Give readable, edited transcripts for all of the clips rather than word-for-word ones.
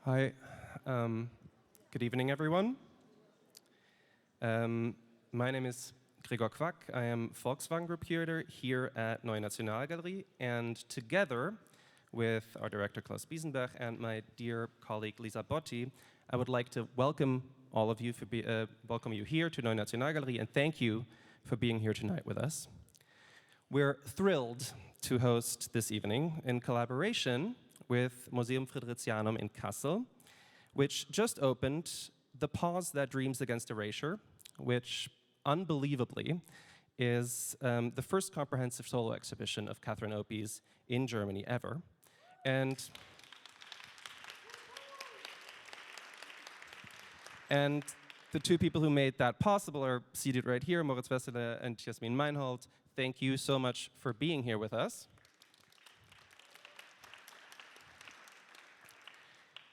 Hi, good evening, everyone. My name is Gregor Quack. I am Volkswagen Group Curator here at Neue Nationalgalerie, and together with our director Klaus Biesenbach and my dear colleague Lisa Botti, I would like to welcome all of you welcome you here to Neue Nationalgalerie, and thank you for being here tonight with us. We're thrilled to host this evening in collaboration with Museum Fridericianum in Kassel, which just opened The Pause That Dreams Against Erasure, which unbelievably is the first comprehensive solo exhibition of Catherine Opie's in Germany ever. And the two people who made that possible are seated right here, Moritz Wesseler and Jasmin Meinhold. Thank you so much for being here with us.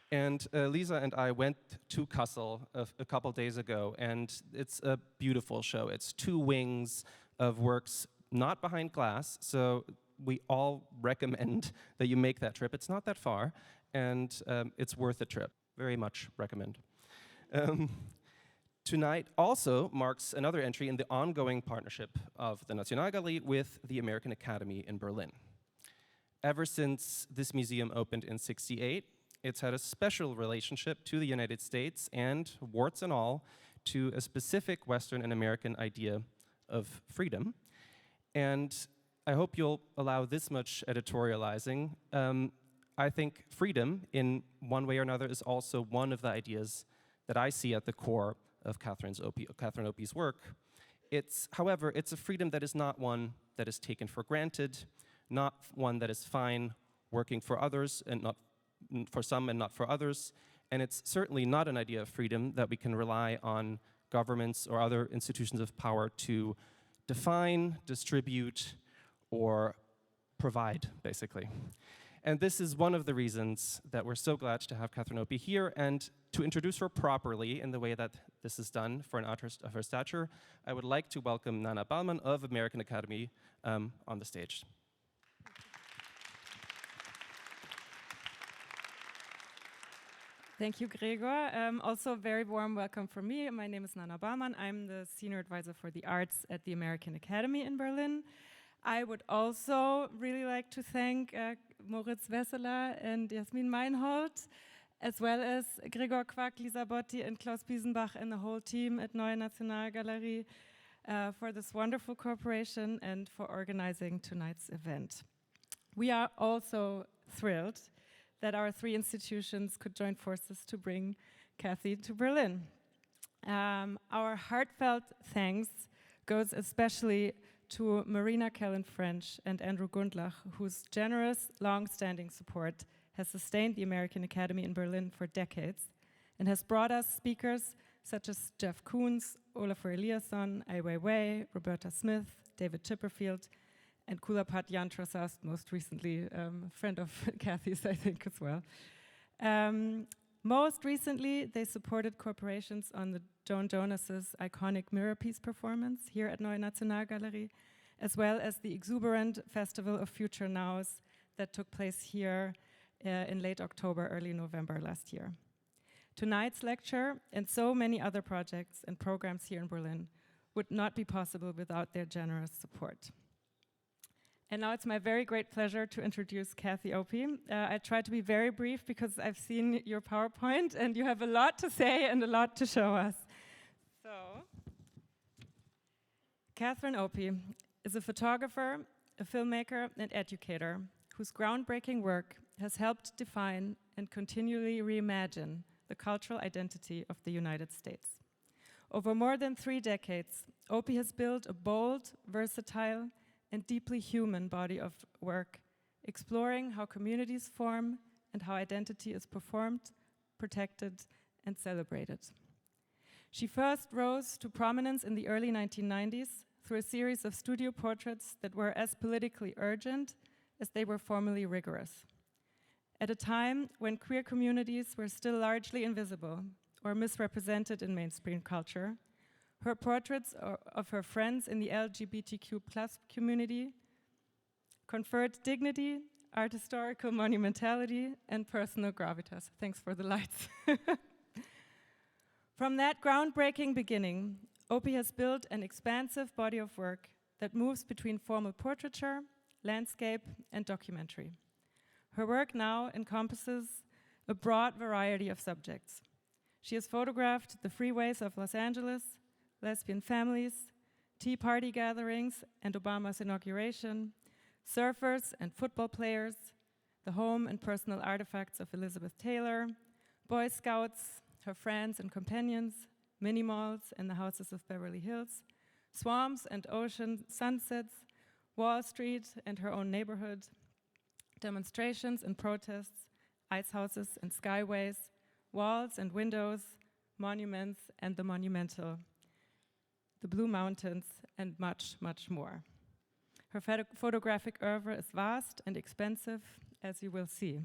And Lisa and I went to Kassel a couple days ago, and it's a beautiful show. It's two wings of works not behind glass, so we all recommend that you make that trip. It's not that far, and it's worth a trip. Very much recommend. Tonight also marks another entry in the ongoing partnership of the Nationalgalerie with the American Academy in Berlin. Ever since this museum opened in '68, it's had a special relationship to the United States and, warts and all, to a specific Western and American idea of freedom. And I hope you'll allow this much editorializing. I think freedom, in one way or another, is also one of the ideas that I see at the core of Catherine Opie's work. However, it's a freedom that is not one that is taken for granted, not one that is fine working for others and not for some and not for others, and it's certainly not an idea of freedom that we can rely on governments or other institutions of power to define, distribute, or provide, basically. And this is one of the reasons that we're so glad to have Catherine Opie here, and to introduce her properly in the way that this is done for an artist of her stature, I would like to welcome Nana Ballmann of American Academy on the stage. Thank you, Gregor. Also, a very warm welcome from me. My name is Nana Ballmann. I'm the Senior Advisor for the Arts at the American Academy in Berlin. I would also really like to thank Moritz Wesseler and Jasmin Meinhold, as well as Gregor Quack, Lisa Botti, and Klaus Biesenbach, and the whole team at Neue Nationalgalerie for this wonderful cooperation and for organizing tonight's event. We are also thrilled that our three institutions could join forces to bring Cathy to Berlin. Our heartfelt thanks goes especially to Marina Kellen-French and Andrew Gundlach, whose generous, long-standing support has sustained the American Academy in Berlin for decades and has brought us speakers such as Jeff Koons, Olafur Eliasson, Ai Weiwei, Roberta Smith, David Chipperfield, and Kulapat Yantrasast, most recently a friend of Cathy's, I think, as well. Most recently, they supported corporations on the Joan Jonas's iconic Mirror Piece performance here at Neue Nationalgalerie, as well as the exuberant Festival of Future Nows that took place here in late October, early November last year. Tonight's lecture and so many other projects and programs here in Berlin would not be possible without their generous support. And now it's my very great pleasure to introduce Cathy Opie. I try to be very brief because I've seen your PowerPoint and you have a lot to say and a lot to show us. So, Catherine Opie is a photographer, a filmmaker, and educator whose groundbreaking work has helped define and continually reimagine the cultural identity of the United States. Over more than 3 decades, Opie has built a bold, versatile, and deeply human body of work, exploring how communities form and how identity is performed, protected, and celebrated. She first rose to prominence in the early 1990s through a series of studio portraits that were as politically urgent as they were formally rigorous. At a time when queer communities were still largely invisible or misrepresented in mainstream culture, her portraits of her friends in the LGBTQ+ community conferred dignity, art historical monumentality, and personal gravitas. Thanks for the lights. From that groundbreaking beginning, Opie has built an expansive body of work that moves between formal portraiture, landscape, and documentary. Her work now encompasses a broad variety of subjects. She has photographed the freeways of Los Angeles, lesbian families, Tea Party gatherings and Obama's inauguration, surfers and football players, the home and personal artifacts of Elizabeth Taylor, Boy Scouts, her friends and companions, mini-malls and the houses of Beverly Hills, swamps and ocean sunsets, Wall Street and her own neighborhood, demonstrations and protests, ice houses and skyways, walls and windows, monuments and the monumental, the Blue Mountains, and much, much more. Her photographic oeuvre is vast and expensive, as you will see.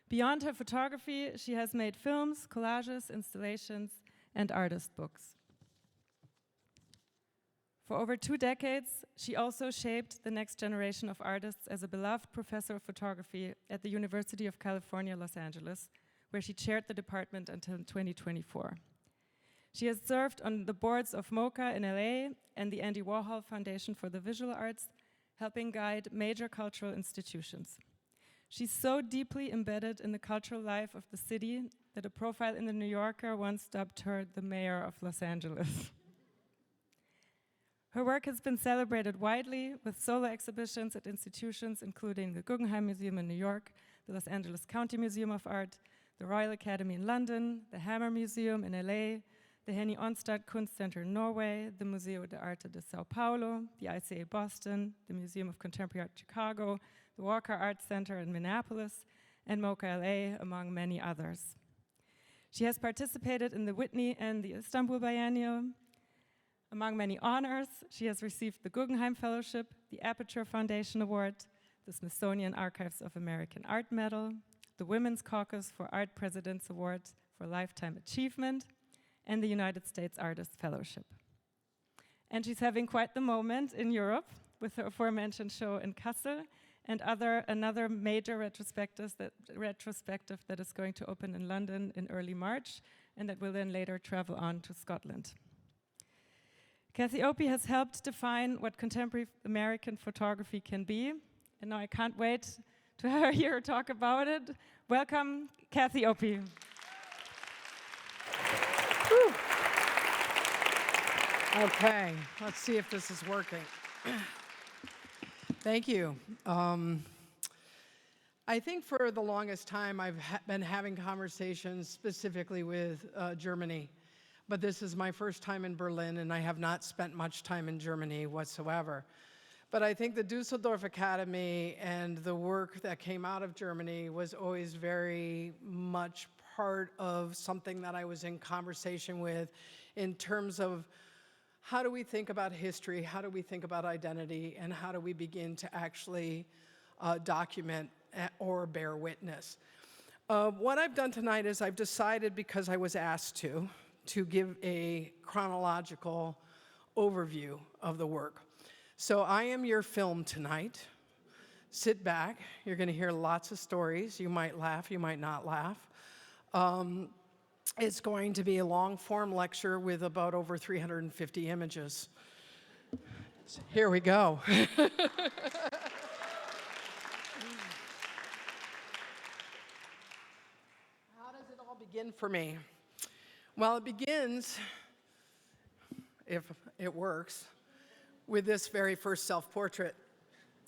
Beyond her photography, she has made films, collages, installations, and artist books. For over 2 decades, she also shaped the next generation of artists as a beloved professor of photography at the University of California, Los Angeles, where she chaired the department until 2024. She has served on the boards of MoCA in LA and the Andy Warhol Foundation for the Visual Arts, helping guide major cultural institutions. She's so deeply embedded in the cultural life of the city that a profile in The New Yorker once dubbed her the mayor of Los Angeles. Her work has been celebrated widely with solo exhibitions at institutions including the Guggenheim Museum in New York, the Los Angeles County Museum of Art, the Royal Academy in London, the Hammer Museum in LA, the Henny Onstad Kunstcenter in Norway, the Museo de Arte de Sao Paulo, the ICA Boston, the Museum of Contemporary Art Chicago, the Walker Art Center in Minneapolis, and MoCA LA, among many others. She has participated in the Whitney and the Istanbul Biennial. Among many honors, she has received the Guggenheim Fellowship, the Aperture Foundation Award, the Smithsonian Archives of American Art Medal, the Women's Caucus for Art President's Award for Lifetime Achievement, and the United States Artist Fellowship. And she's having quite the moment in Europe with her aforementioned show in Kassel and another major retrospective that is going to open in London in early March and that will then later travel on to Scotland. Cathy Opie has helped define what contemporary American photography can be, and now I can't wait to hear her talk about it. Welcome, Cathy Opie. Okay, let's see if this is working. Thank you. I think for the longest time I've been having conversations specifically with Germany, but this is my first time in Berlin and I have not spent much time in Germany whatsoever. But I think the Düsseldorf Academy and the work that came out of Germany was always very much part of something that I was in conversation with in terms of how do we think about history, how do we think about identity, and how do we begin to actually document or bear witness. What I've done tonight is I've decided, because I was asked to give a chronological overview of the work. So I am your film tonight. Sit back. You're going to hear lots of stories. You might laugh, you might not laugh. It's going to be a long-form lecture with about over 350 images. Here we go. How does it all begin for me? Well, it begins, if it works, with this very first self-portrait.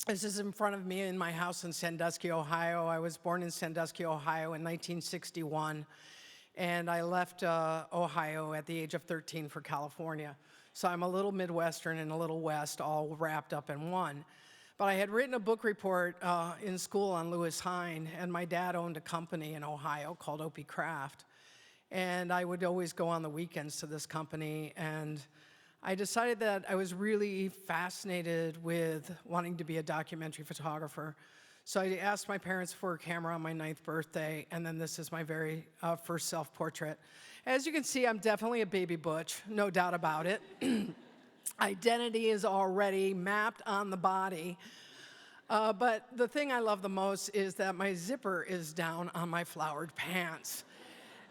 This is in front of me in my house in Sandusky, Ohio. I was born in Sandusky, Ohio in 1961. And I left Ohio at the age of 13 for California. So I'm a little Midwestern and a little West, all wrapped up in one. But I had written a book report in school on Lewis Hine, and my dad owned a company in Ohio called Opie Craft. And I would always go on the weekends to this company, and I decided that I was really fascinated with wanting to be a documentary photographer. So I asked my parents for a camera on my 9th birthday, and then this is my very first self-portrait. As you can see, I'm definitely a baby butch, no doubt about it. Identity is already mapped on the body. But the thing I love the most is that my zipper is down on my flowered pants.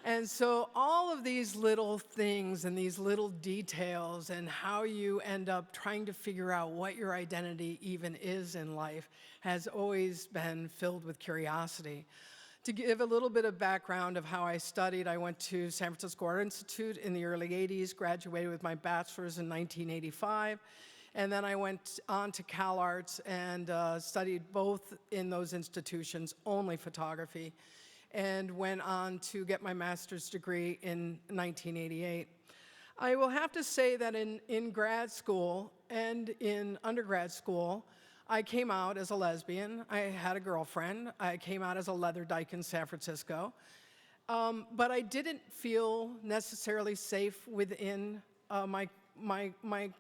And so all of these little things and these little details and how you end up trying to figure out what your identity even is in life has always been filled with curiosity. To give a little bit of background of how I studied, I went to San Francisco Art Institute in the early 80s, graduated with my bachelor's in 1985, and then I went on to CalArts and studied both in those institutions, only photography, and went on to get my master's degree in 1988. I will have to say that in grad school and in undergrad school, I came out as a lesbian. I had a girlfriend. I came out as a leather dyke in San Francisco. But I didn't feel necessarily safe within my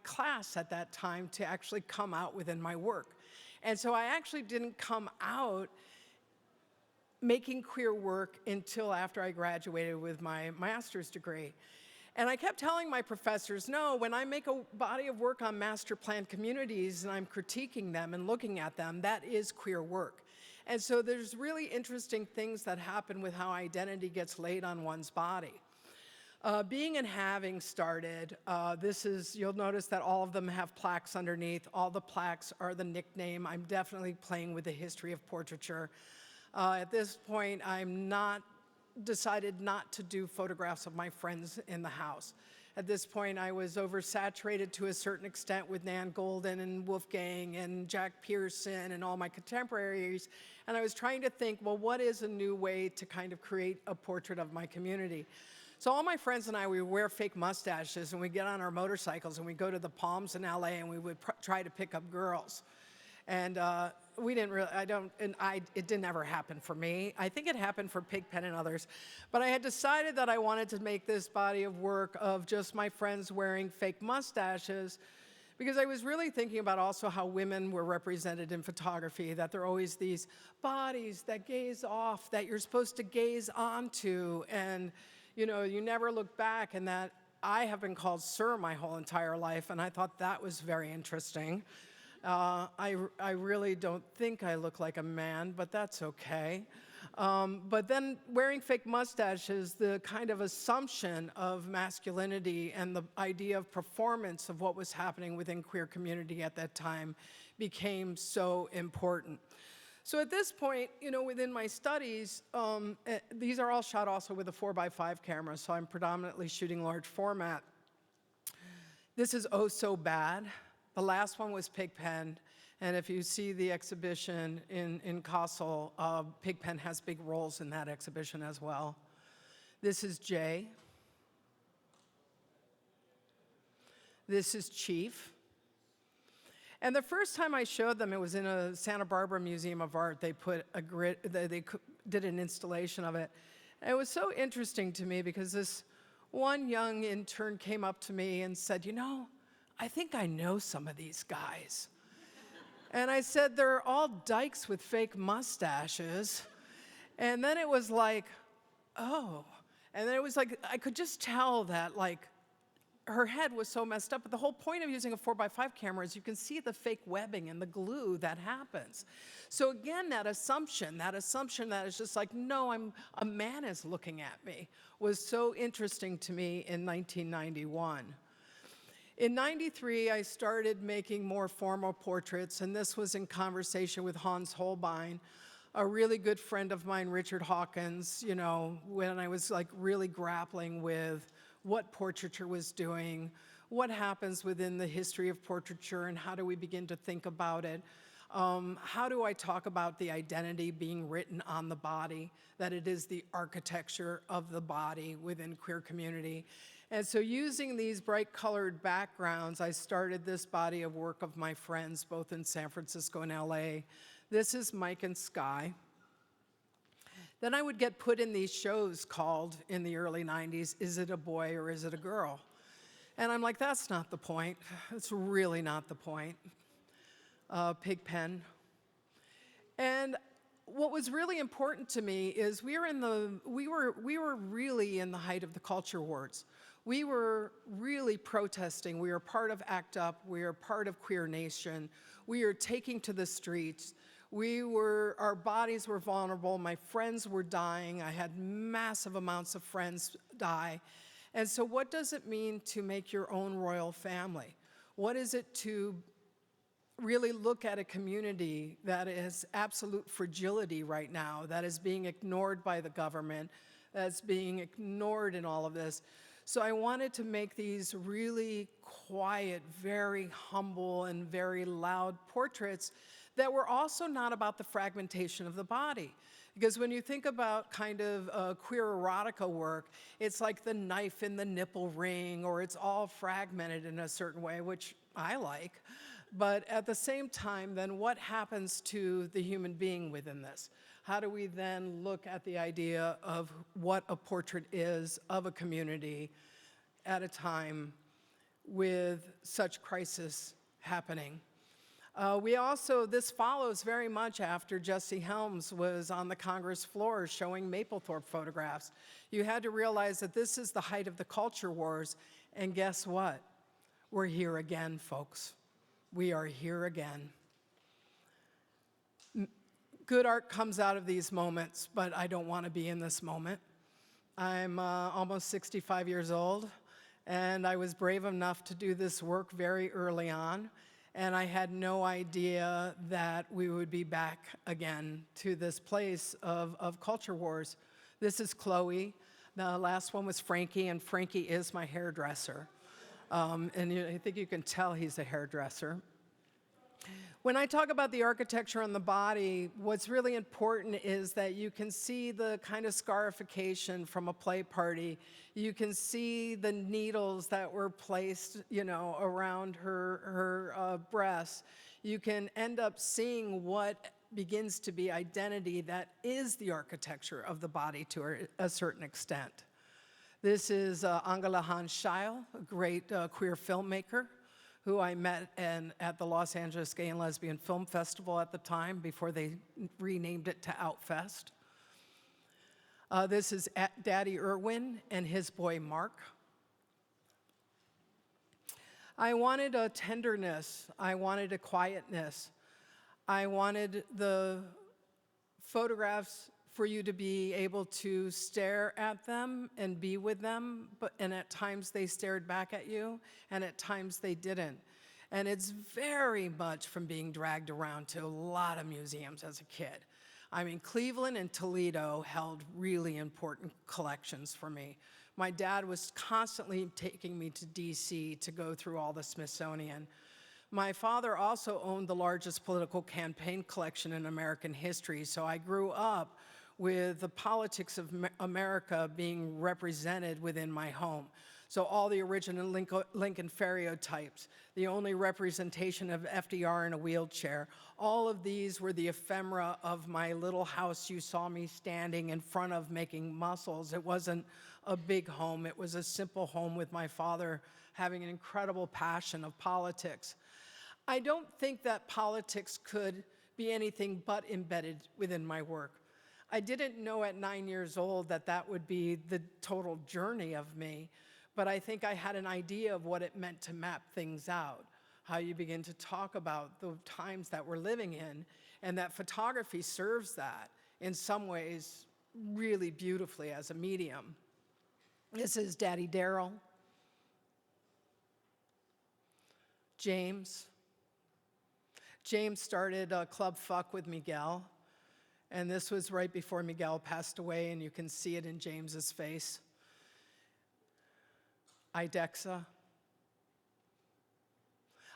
class at that time to actually come out within my work. And so I actually didn't come out making queer work until after I graduated with my master's degree. And I kept telling my professors, no, when I make a body of work on master planned communities and I'm critiquing them and looking at them, that is queer work. And so there's really interesting things that happen with how identity gets laid on one's body. Being and Having started, you'll notice that all of them have plaques underneath. All the plaques are the nickname. I'm definitely playing with the history of portraiture. At this point, decided not to do photographs of my friends in the house. At this point, I was oversaturated to a certain extent with Nan Golden and Wolfgang and Jack Pearson and all my contemporaries, and I was trying to think, well, what is a new way to kind of create a portrait of my community? So all my friends and I, we wear fake mustaches and we get on our motorcycles and we go to the Palms in LA and we would try to pick up girls. And it didn't ever happen for me. I think it happened for Pigpen and others. But I had decided that I wanted to make this body of work of just my friends wearing fake mustaches because I was really thinking about also how women were represented in photography, that there are always these bodies that gaze off, that you're supposed to gaze onto, and you never look back, and that I have been called sir my whole entire life, and I thought that was very interesting. I really don't think I look like a man, but that's okay. But then wearing fake mustaches, the kind of assumption of masculinity and the idea of performance of what was happening within queer community at that time became so important. So at this point, within my studies, these are all shot also with a 4x5 camera, so I'm predominantly shooting large format. This is Oh So Bad. The last one was Pigpen, and if you see the exhibition in Kassel, Pigpen has big roles in that exhibition as well. This is Jay. This is Chief. And the first time I showed them, it was in a Santa Barbara Museum of Art. They put a grid, they did an installation of it. And it was so interesting to me because this one young intern came up to me and said, I think I know some of these guys. And I said, they're all dykes with fake mustaches. And then it was like, oh. And then it was like, I could just tell that her head was so messed up. But the whole point of using a 4x5 camera is you can see the fake webbing and the glue that happens. So again, that assumption that is just like, no, a man is looking at me, was so interesting to me in 1991. In 93, I started making more formal portraits, and this was in conversation with Hans Holbein, a really good friend of mine, Richard Hawkins, when I was really grappling with what portraiture was doing, what happens within the history of portraiture, and how do we begin to think about it. How do I talk about the identity being written on the body, that it is the architecture of the body within queer community? And so using these bright colored backgrounds, I started this body of work of my friends, both in San Francisco and LA. This is Mike and Sky. Then I would get put in these shows called, in the early 90s, Is It a Boy or Is It a Girl? And I'm like, that's not the point. It's really not the point. Pigpen. And what was really important to me is we were really in the height of the culture wars. We were really protesting. We were part of ACT UP. We were part of Queer Nation. we are taking to the streets. Our bodies were vulnerable. My friends were dying. I had massive amounts of friends die. And so what does it mean to make your own royal family? What is it to really look at a community that is absolute fragility right now, that is being ignored by the government, that's being ignored in all of this? So I wanted to make these really quiet, very humble, and very loud portraits that were also not about the fragmentation of the body. Because when you think about kind of queer erotica work, it's like the knife in the nipple ring, or it's all fragmented in a certain way, which I like. But at the same time, then what happens to the human being within this? How do we then look at the idea of what a portrait is of a community at a time with such crisis happening? This follows very much after Jesse Helms was on the Congress floor showing Mapplethorpe photographs. You had to realize that this is the height of the culture wars, and guess what? We're here again, folks. We are here again. Good art comes out of these moments, but I don't want to be in this moment. I'm almost 65 years old, and I was brave enough to do this work very early on, and I had no idea that we would be back again to this place of culture wars. This is Chloe. The last one was Frankie, and Frankie is my hairdresser. I think you can tell he's a hairdresser. When I talk about the architecture on the body, what's really important is that you can see the kind of scarification from a play party. You can see the needles that were placed, around her breasts. You can end up seeing what begins to be identity that is the architecture of the body to a certain extent. This is Angela Hans-Scheil, a great queer filmmaker who I met at the Los Angeles Gay and Lesbian Film Festival at the time before they renamed it to Outfest. This is Daddy Irwin and his boy Mark. I wanted a tenderness. I wanted a quietness. I wanted the photographs for you to be able to stare at them and be with them, and at times they stared back at you, and at times they didn't. And it's very much from being dragged around to a lot of museums as a kid. I mean, Cleveland and Toledo held really important collections for me. My dad was constantly taking me to DC to go through all the Smithsonian. My father also owned the largest political campaign collection in American history, so I grew up with the politics of America being represented within my home. So all the original Lincoln stereotypes, the only representation of FDR in a wheelchair, all of these were the ephemera of my little house you saw me standing in front of making muscles. It wasn't a big home. It was a simple home with my father having an incredible passion of politics. I don't think that politics could be anything but embedded within my work. I didn't know at 9 years old that that would be the total journey of me, but I think I had an idea of what it meant to map things out, how you begin to talk about the times that we're living in, and that photography serves that in some ways really beautifully as a medium. This is Daddy Daryl, James. James started Club Fuck with Miguel. And this was right before Miguel passed away, and you can see it in James's face. Idexa.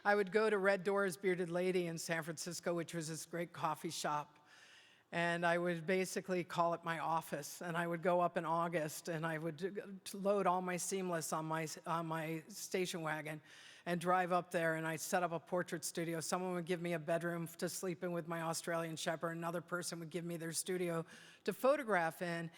I would go to Red Door's Bearded Lady in San Francisco, which was this great coffee shop. And I would basically call it my office. And I would go up in August, and I would load all my seamless on my station wagon and drive up there, and I'd set up a portrait studio. Someone would give me a bedroom to sleep in with my Australian Shepherd. Another person would give me their studio to photograph in.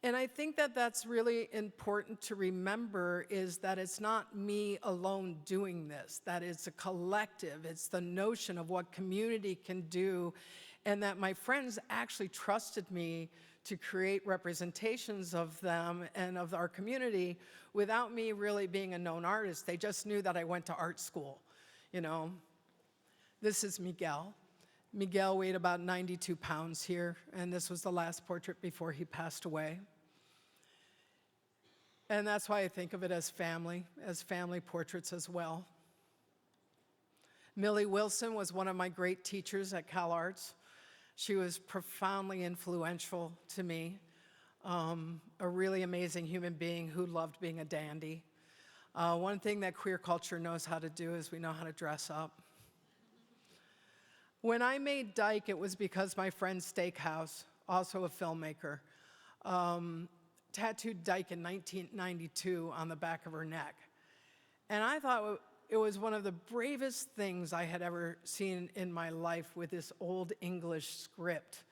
And I think that that's really important to remember, is that it's not me alone doing this, that it's a collective. It's the notion of what community can do, and that my friends actually trusted me to create representations of them and of our community without me really being a known artist. They just knew that I went to art school, This is Miguel. Miguel weighed about 92 pounds here, and this was the last portrait before he passed away. And that's why I think of it as family portraits as well. Millie Wilson was one of my great teachers at CalArts. She was profoundly influential to me, a really amazing human being who loved being a dandy. One thing that queer culture knows how to do is we know how to dress up. When I made Dyke, it was because my friend Steakhouse, also a filmmaker, tattooed Dyke in 1992 on the back of her neck. And I thought it was one of the bravest things I had ever seen in my life with this old English script.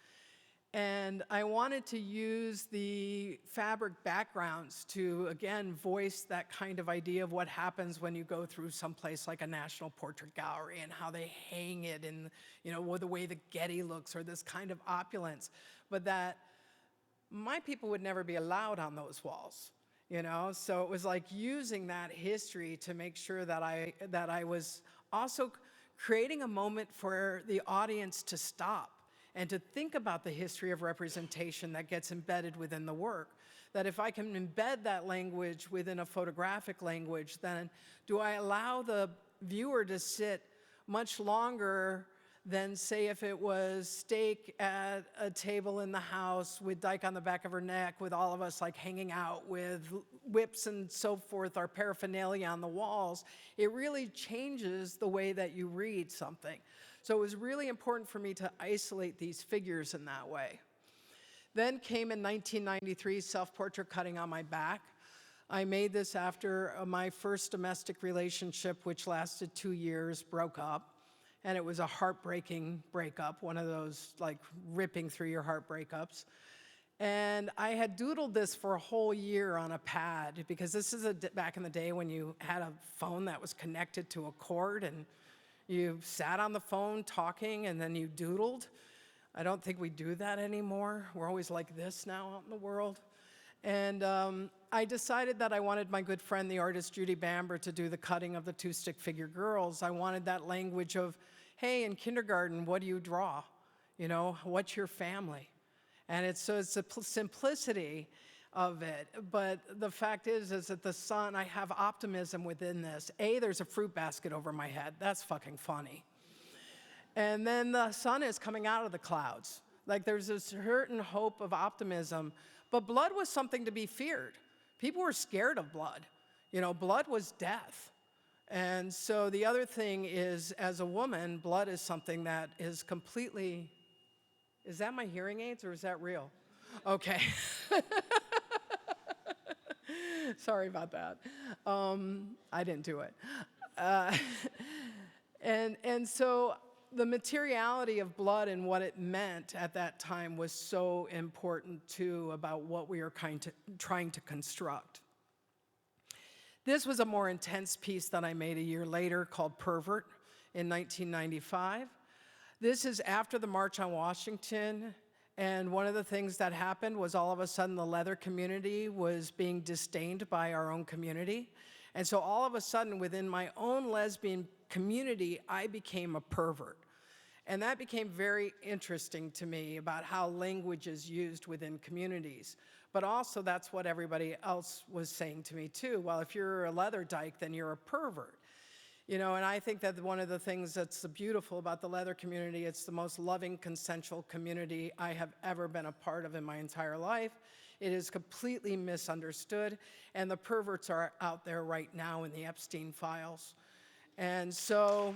And I wanted to use the fabric backgrounds to, again, voice that kind of idea of what happens when you go through someplace like a National Portrait Gallery and how they hang it and, the way the Getty looks or this kind of opulence. But that my people would never be allowed on those walls, So it was like using that history to make sure that I was also creating a moment for the audience to stop and to think about the history of representation that gets embedded within the work. That if I can embed that language within a photographic language, then do I allow the viewer to sit much longer than, say, if it was Steak at a table in the house with Dyke on the back of her neck, with all of us like hanging out with whips and so forth, our paraphernalia on the walls. It really changes the way that you read something. So it was really important for me to isolate these figures in that way. Then came in 1993, self-portrait cutting on my back. I made this after my first domestic relationship, which lasted 2 years, broke up. And it was a heartbreaking breakup, one of those like ripping through your heart breakups. And I had doodled this for a whole year on a pad, because this is back in the day when you had a phone that was connected to a cord and you sat on the phone talking and then you doodled. I don't think we do that anymore. We're always like this now out in the world. And I decided that I wanted my good friend, the artist Judy Bamber, to do the cutting of the two stick figure girls. I wanted that language of, hey, in kindergarten, what do you draw? What's your family? And it's the simplicity of it. But the fact is that the sun, I have optimism within this. There's a fruit basket over my head. That's fucking funny. And then the sun is coming out of the clouds. Like there's a certain hope of optimism. But blood was something to be feared. People were scared of blood. Blood was death. And so the other thing is, as a woman, blood is something that is completely, is that my hearing aids or is that real? Okay. Sorry about that. I didn't do it. And so the materiality of blood and what it meant at that time was so important too about what we are trying to construct. This was a more intense piece that I made a year later called Pervert in 1995. This is after the March on Washington. And one of the things that happened was all of a sudden the leather community was being disdained by our own community. And so all of a sudden within my own lesbian community, I became a pervert. And that became very interesting to me about how language is used within communities. But also that's what everybody else was saying to me too. Well, if you're a leather dyke, then you're a pervert. And I think that one of the things that's beautiful about the leather community, it's the most loving, consensual community I have ever been a part of in my entire life. It is completely misunderstood, and the perverts are out there right now in the Epstein files. And so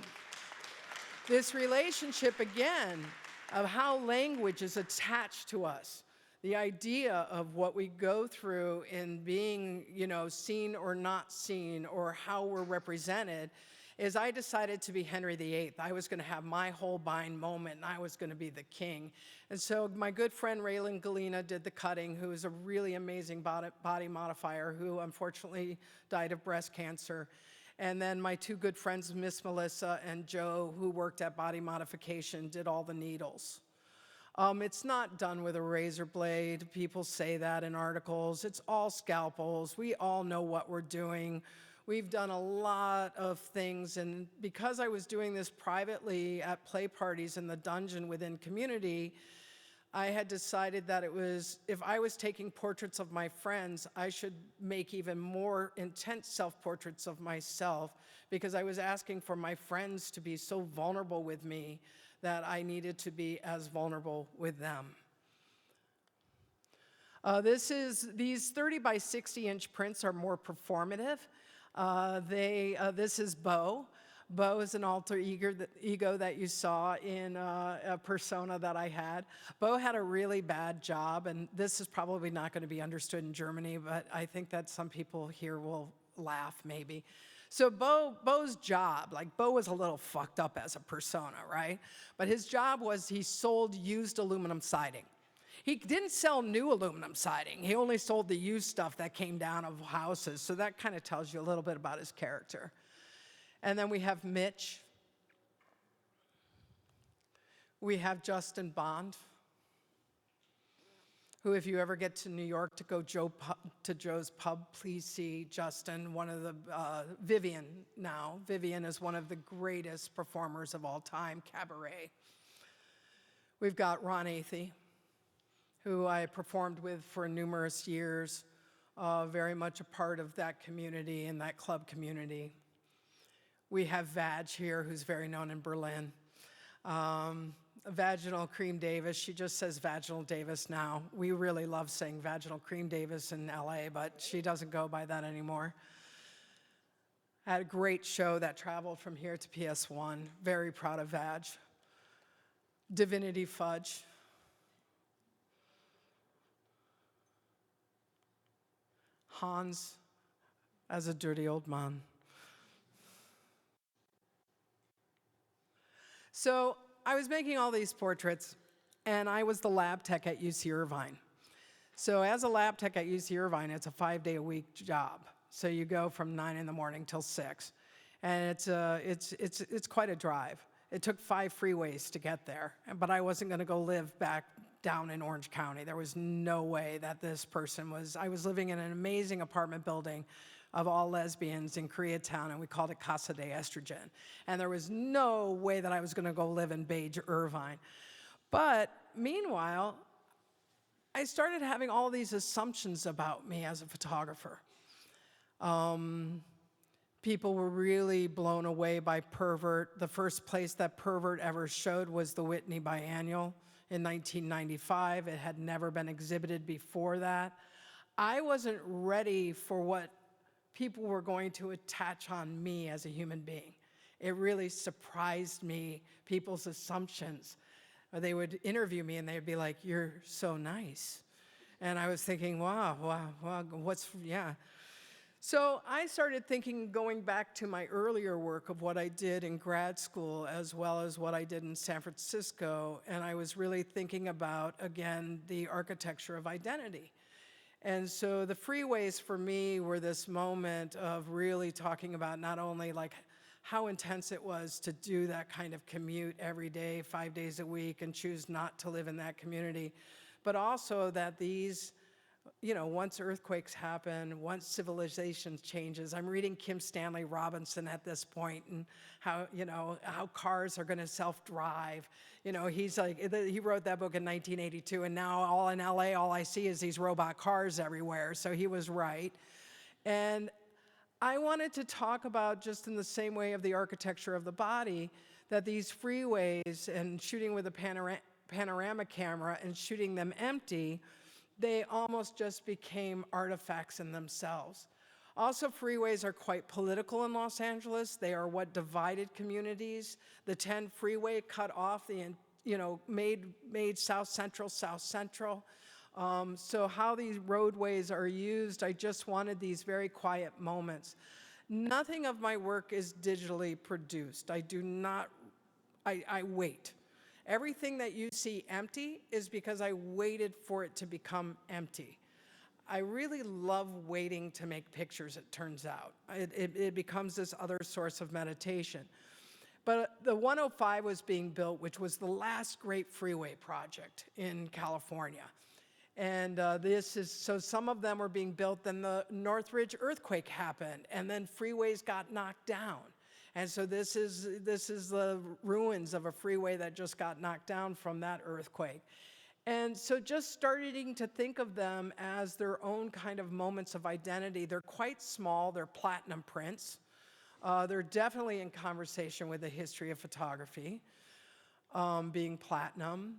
this relationship, again, of how language is attached to us, the idea of what we go through in being, seen or not seen, or how we're represented, is I decided to be Henry VIII. I was going to have my Holbein moment, and I was going to be the king. And so my good friend Raylan Galena did the cutting, who is a really amazing body modifier, who unfortunately died of breast cancer. And then my two good friends, Miss Melissa and Joe, who worked at Body Modification, did all the needles. It's not done with a razor blade. People say that in articles. It's all scalpels. We all know what we're doing. We've done a lot of things, and because I was doing this privately at play parties in the dungeon within community, I had decided that if I was taking portraits of my friends, I should make even more intense self-portraits of myself, because I was asking for my friends to be so vulnerable with me that I needed to be as vulnerable with them. These 30 by 60 inch prints are more performative. This is Beau. Beau is an alter ego that you saw in a persona that I had. Beau had a really bad job, and this is probably not going to be understood in Germany, but I think that some people here will laugh maybe. So Beau's job, like Beau was a little fucked up as a persona, right? But his job was he sold used aluminum siding. He didn't sell new aluminum siding. He only sold the used stuff that came down of houses. So that kind of tells you a little bit about his character. And then we have Mitch. We have Justin Bond, who, if you ever get to New York to go to Joe's Pub, please see Justin, one of the, Vivian now. Vivian is one of the greatest performers of all time, cabaret. We've got Ron Athey, who I performed with for numerous years, very much a part of that community and that club community. We have Vag here, who's very known in Berlin. Vaginal Cream Davis, she just says Vaginal Davis now. We really love saying Vaginal Cream Davis in LA, but she doesn't go by that anymore. I had a great show that traveled from here to PS1. Very proud of Vag. Divinity Fudge. Hans as a dirty old man. So I was making all these portraits, and I was the lab tech at UC Irvine. So as a lab tech at UC Irvine, it's a 5-day-a-week job. So you go from 9 in the morning till 6, and it's quite a drive. It took 5 freeways to get there, but I wasn't going to go live back down in Orange County. There was no way that this person was. I was living in an amazing apartment building of all lesbians in Koreatown, and we called it Casa de Estrogen. And there was no way that I was going to go live in Beige, Irvine. But meanwhile, I started having all these assumptions about me as a photographer. People were really blown away by Pervert. The first place that Pervert ever showed was the Whitney Biennial in 1995. It had never been exhibited before that. I wasn't ready for what people were going to attach on me as a human being. It really surprised me, people's assumptions. They would interview me and they'd be like, "You're so nice." And I was thinking, wow, yeah. So I started thinking, going back to my earlier work of what I did in grad school as well as what I did in San Francisco, and I was really thinking about, again, the architecture of identity. And so the freeways for me were this moment of really talking about not only like how intense it was to do that kind of commute every day, 5 days a week, and choose not to live in that community, but also that these, once earthquakes happen, once civilization changes. I'm reading Kim Stanley Robinson at this point, and how cars are going to self-drive. He's like, he wrote that book in 1982, and now all in LA, all I see is these robot cars everywhere. So he was right. And I wanted to talk about, just in the same way of the architecture of the body, that these freeways and shooting with a panorama camera and shooting them empty, they almost just became artifacts in themselves. Also, freeways are quite political in Los Angeles. They are what divided communities. The 10 freeway cut off made South Central. So how these roadways are used, I just wanted these very quiet moments. Nothing of my work is digitally produced. I wait. Everything that you see empty is because I waited for it to become empty. I really love waiting to make pictures, it turns out. It becomes this other source of meditation. But the 105 was being built, which was the last great freeway project in California. And so some of them were being built, then the Northridge earthquake happened, and then freeways got knocked down. And so this is the ruins of a freeway that just got knocked down from that earthquake. And so just starting to think of them as their own kind of moments of identity. They're quite small, they're platinum prints. They're definitely in conversation with the history of photography, being platinum.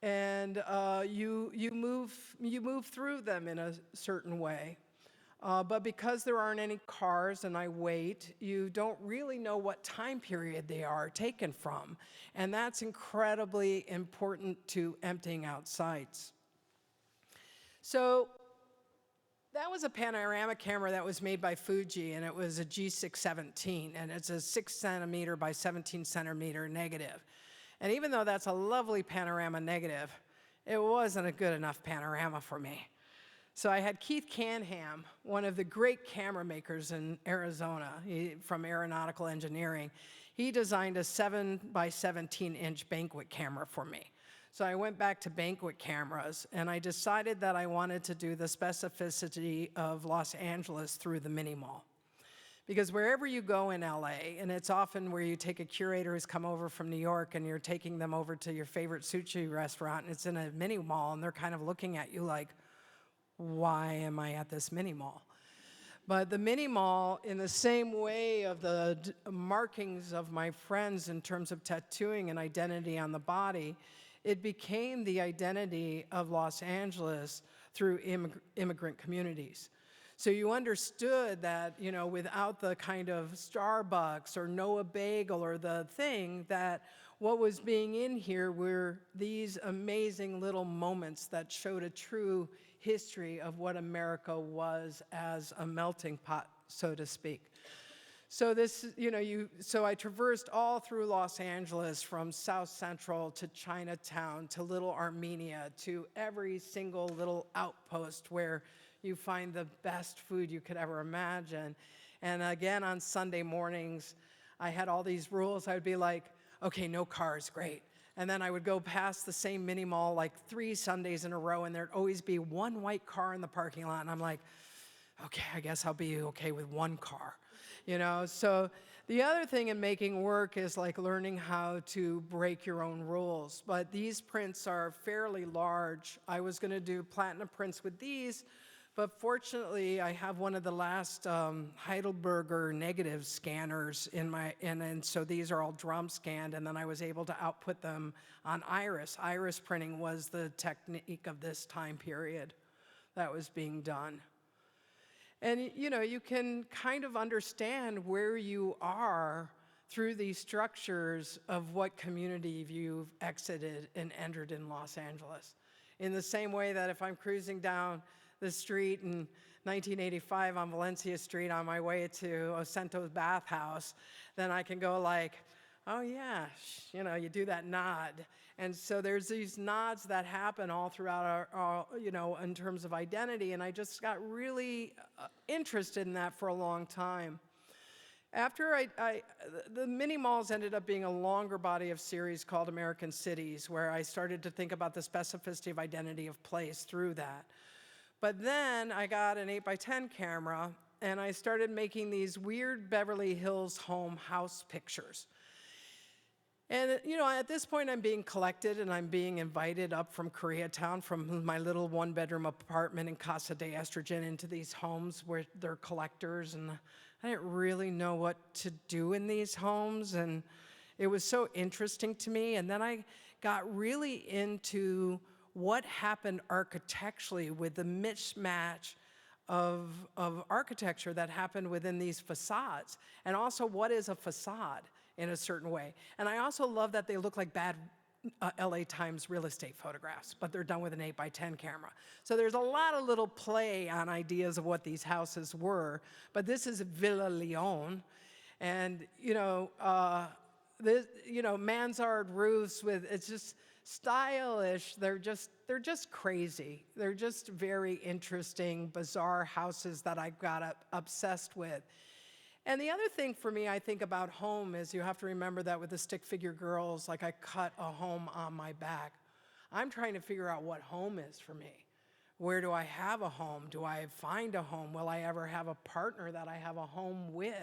And you move through them in a certain way. But because there aren't any cars and I wait, you don't really know what time period they are taken from. And that's incredibly important to emptying out sites. So that was a panorama camera that was made by Fuji, and it was a G617, and it's a 6 centimeter by 17 centimeter negative. And even though that's a lovely panorama negative, it wasn't a good enough panorama for me. So I had Keith Canham, one of the great camera makers in Arizona, from aeronautical engineering. He designed a 7 by 17 inch banquet camera for me. So I went back to banquet cameras, and I decided that I wanted to do the specificity of Los Angeles through the mini mall. Because wherever you go in LA, and it's often where you take a curator who's come over from New York and you're taking them over to your favorite sushi restaurant, and it's in a mini mall, and they're kind of looking at you like, why am I at this mini mall? But the mini mall, in the same way of the markings of my friends in terms of tattooing and identity on the body, it became the identity of Los Angeles through immigrant communities. So you understood that, you know, without the kind of Starbucks or Noah Bagel or the thing, that what was being in here were these amazing little moments that showed a true history of what America was as a melting pot, so to speak. So this, you know, so I traversed all through Los Angeles, from South Central to Chinatown to Little Armenia to every single little outpost where you find the best food you could ever imagine. And again, on Sunday mornings, I had all these rules. I would be like, okay, no cars, great. And then I would go past the same mini mall like 3 Sundays in a row, and there'd always be one white car in the parking lot. And I'm like, okay, I guess I'll be okay with one car, you know? So the other thing in making work is like learning how to break your own rules. But these prints are fairly large. I was gonna do platinum prints with these, but fortunately, I have one of the last Heidelberger negative scanners in and so these are all drum scanned, and then I was able to output them on iris. Iris printing was the technique of this time period that was being done. And you know, you can kind of understand where you are through these structures of what community you've exited and entered in Los Angeles. In the same way that if I'm cruising down the street in 1985 on Valencia Street on my way to Osento's bathhouse, then I can go like, oh yeah, you know, you do that nod. And so there's these nods that happen all throughout our you know, in terms of identity, and I just got really interested in that for a long time. After the mini malls ended up being a longer body of series called American Cities, where I started to think about the specificity of identity of place through that. But then I got an 8 by 10 camera, and I started making these weird Beverly Hills home house pictures. And you know, at this point I'm being collected, and I'm being invited up from Koreatown, from my little 1-bedroom apartment in Casa de Estrogen, into these homes where they're collectors, and I didn't really know what to do in these homes, and it was so interesting to me. And then I got really into what happened architecturally with the mismatch of architecture that happened within these facades, and also what is a facade in a certain way. And I also love that they look like bad LA Times real estate photographs, but they're done with an 8 by 10 camera. So there's a lot of little play on ideas of what these houses were, but this is Villa Leon, and you know, mansard roofs with, it's just stylish. They're just crazy. They're just very interesting, bizarre houses that I got obsessed with. And the other thing for me, I think about home, is you have to remember that with the stick figure girls, like I cut a home on my back. I'm trying to figure out what home is for me. Where do I have a home? Do I find a home? Will I ever have a partner that I have a home with?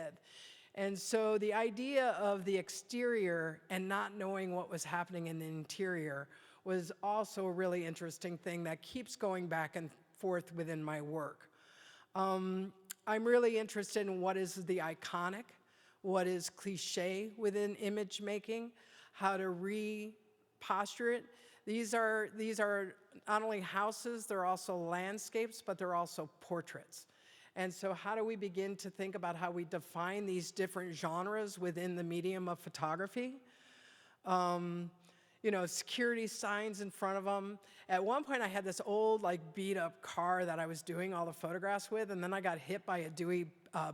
And so the idea of the exterior and not knowing what was happening in the interior was also a really interesting thing that keeps going back and forth within my work. I'm really interested in what is the iconic, what is cliche within image making, how to reposture it. These are not only houses, they're also landscapes, but they're also portraits. And so how do we begin to think about how we define these different genres within the medium of photography? You know, security signs in front of them. At one point I had this old beat up car that I was doing all the photographs with, and then I got hit by a Dewey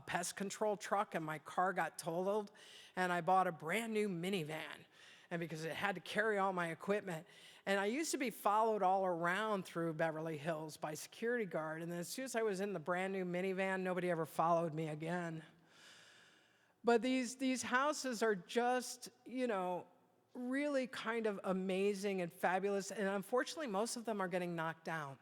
pest control truck and my car got totaled, and I bought a brand new minivan, and because it had to carry all my equipment. And I used to be followed all around through Beverly Hills by security guard, and then as soon as I was in the brand new minivan, nobody ever followed me again. But these houses are just, you know, really kind of amazing and fabulous, and unfortunately most of them are getting knocked down.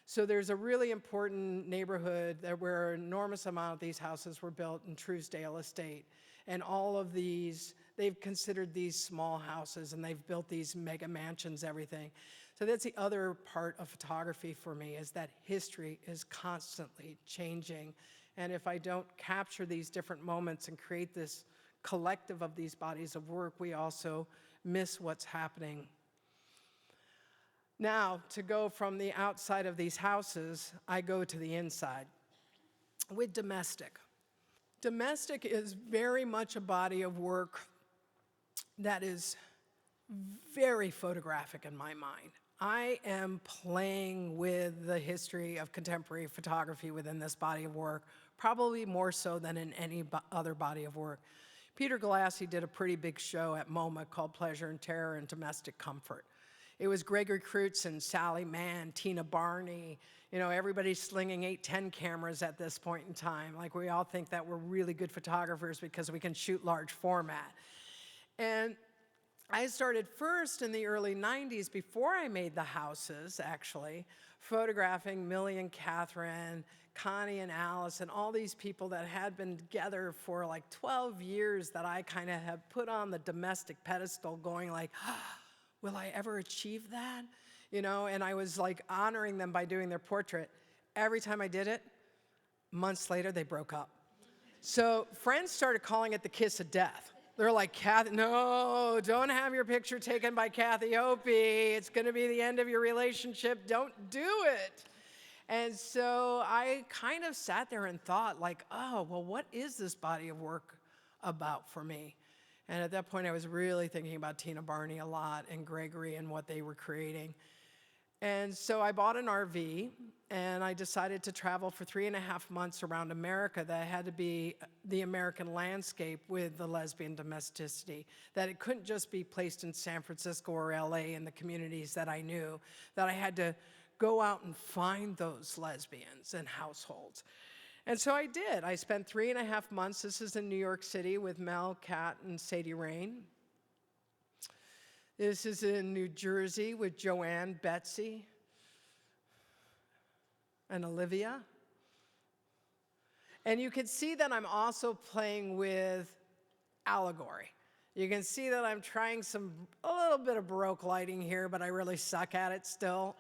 So there's a really important neighborhood where an enormous amount of these houses were built in Truesdale Estate, and all of these, they've considered these small houses, and they've built these mega mansions, everything. So that's the other part of photography for me, is that history is constantly changing, and if I don't capture these different moments and create this collective of these bodies of work, we also miss what's happening. Now, to go from the outside of these houses, I go to the inside with domestic. Domestic is very much a body of work that is very photographic in my mind. I am playing with the history of contemporary photography within this body of work, probably more so than in any other body of work. Peter Galassi did a pretty big show at MoMA called Pleasure and Terror and Domestic Comfort. It was Gregory Crutzen, Sally Mann, Tina Barney, you know, everybody's slinging 8-10 cameras at this point in time. Like, we all think that we're really good photographers because we can shoot large format. And I started first in the early 90s, before I made the houses, actually, photographing Millie and Catherine, Connie and Alice, and all these people that had been together for like 12 years that I kind of have put on the domestic pedestal, going like, will I ever achieve that? You know, and I was like honoring them by doing their portrait. Every time I did it, months later, they broke up. So friends started calling it the kiss of death. They're like, Kathy, no, don't have your picture taken by Catherine Opie. It's going to be the end of your relationship. Don't do it. And so I kind of sat there and thought, like, oh, well, what is this body of work about for me? And at that point, I was really thinking about Tina Barney a lot and Gregory and what they were creating. And so I bought an RV, and I decided to travel for 3.5 months around America. That had to be the American landscape with the lesbian domesticity, that it couldn't just be placed in San Francisco or LA in the communities that I knew, that I had to go out and find those lesbians and households. And so I did. I spent 3.5 months. This is in New York City with Mel, Kat, and Sadie Rain. This is in New Jersey with Joanne, Betsy, and Olivia. And you can see that I'm also playing with allegory. You can see that I'm trying a little bit of Baroque lighting here, but I really suck at it still.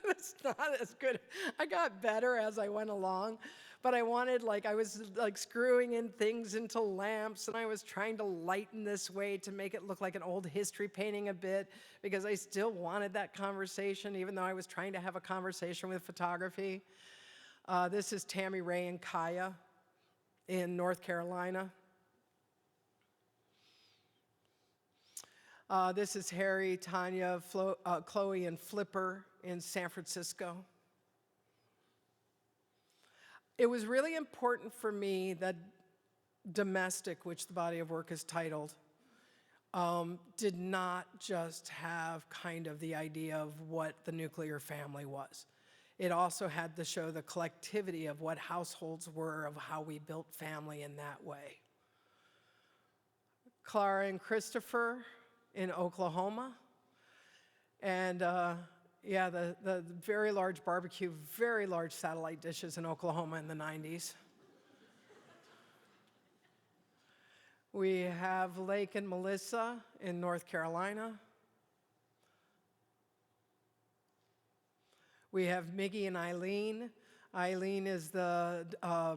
It's not as good. I got better as I went along, but I was screwing in things into lamps, and I was trying to lighten this way to make it look like an old history painting a bit, because I still wanted that conversation, even though I was trying to have a conversation with photography. This is Tammy Ray and Kaya in North Carolina. This is Harry, Tanya, Chloe, and Flipper in San Francisco. It was really important for me that domestic, which the body of work is titled, did not just have kind of the idea of what the nuclear family was. It also had to show the collectivity of what households were, of how we built family in that way. Clara and Christopher in Oklahoma. And yeah, the very large barbecue, very large satellite dishes in Oklahoma in the 90s. We have Lake and Melissa in North Carolina. We have Miggy and Eileen. Eileen is the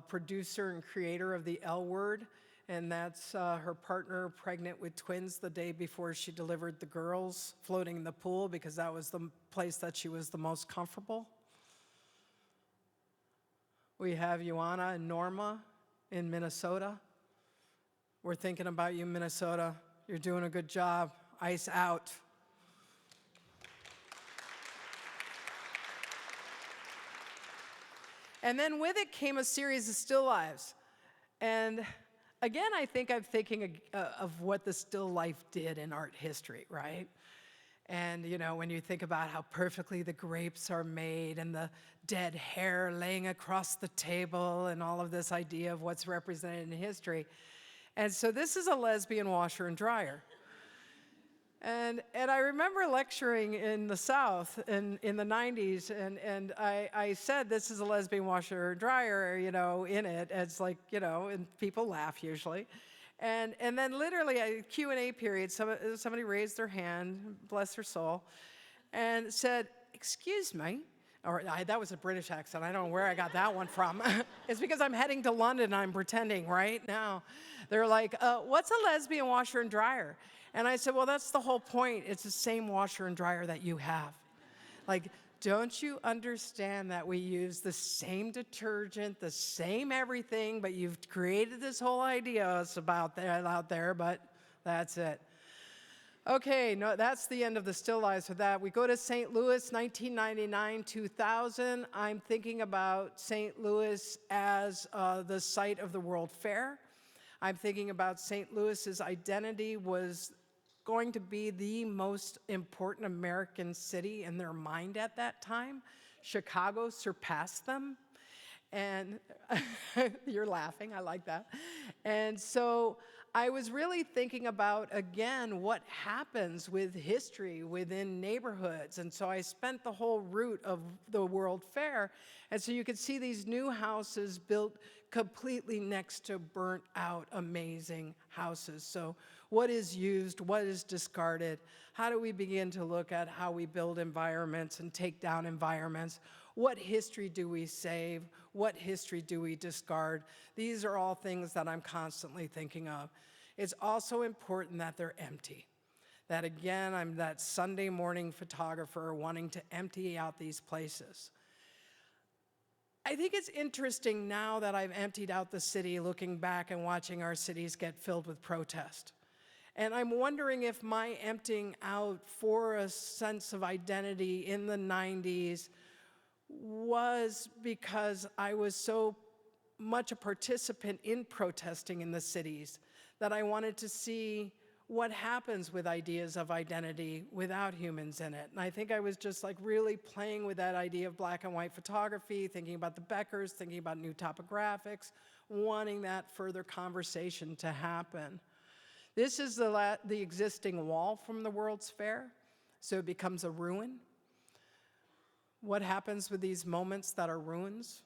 producer and creator of the L Word, and that's her partner pregnant with twins the day before she delivered the girls, floating in the pool because that was the place that she was the most comfortable. We have Ioana and Norma in Minnesota. We're thinking about you, Minnesota. You're doing a good job. Ice out. And then with it came a series of still lives. And again, I think I'm thinking of what the still life did in art history, right? And you know, when you think about how perfectly the grapes are made and the dead hair laying across the table and all of this idea of what's represented in history. And so this is a lesbian washer and dryer. And I remember lecturing in the South in the 90s, and I said, this is a lesbian washer and dryer, you know, in it. It's like, you know, and people laugh usually. And then literally a Q&A period, somebody raised their hand, bless their soul, and said, excuse me, that was a British accent. I don't know where I got that one from. It's because I'm heading to London, I'm pretending right now. They're like, what's a lesbian washer and dryer? And I said, well, that's the whole point. It's the same washer and dryer that you have. Like, don't you understand that we use the same detergent, the same everything, but you've created this whole idea about that out there, but that's it. Okay, no, that's the end of the still lives for that. We go to St. Louis, 1999, 2000. I'm thinking about St. Louis as the site of the World Fair. I'm thinking about St. Louis's identity was going to be the most important American city in their mind at that time. Chicago surpassed them. And you're laughing, I like that. And so I was really thinking about, again, what happens with history within neighborhoods. And so I spent the whole route of the World Fair. And so you could see these new houses built completely next to burnt out, amazing houses. So what is used, what is discarded? How do we begin to look at how we build environments and take down environments? What history do we save? What history do we discard? These are all things that I'm constantly thinking of. It's also important that they're empty. That again, I'm that Sunday morning photographer wanting to empty out these places. I think it's interesting now that I've emptied out the city, looking back and watching our cities get filled with protest. And I'm wondering if my emptying out for a sense of identity in the 90s was because I was so much a participant in protesting in the cities that I wanted to see what happens with ideas of identity without humans in it. And I think I was just like really playing with that idea of black and white photography, thinking about the Beckers, thinking about new topographics, wanting that further conversation to happen. This is the existing wall from the World's Fair, so it becomes a ruin. What happens with these moments that are ruins?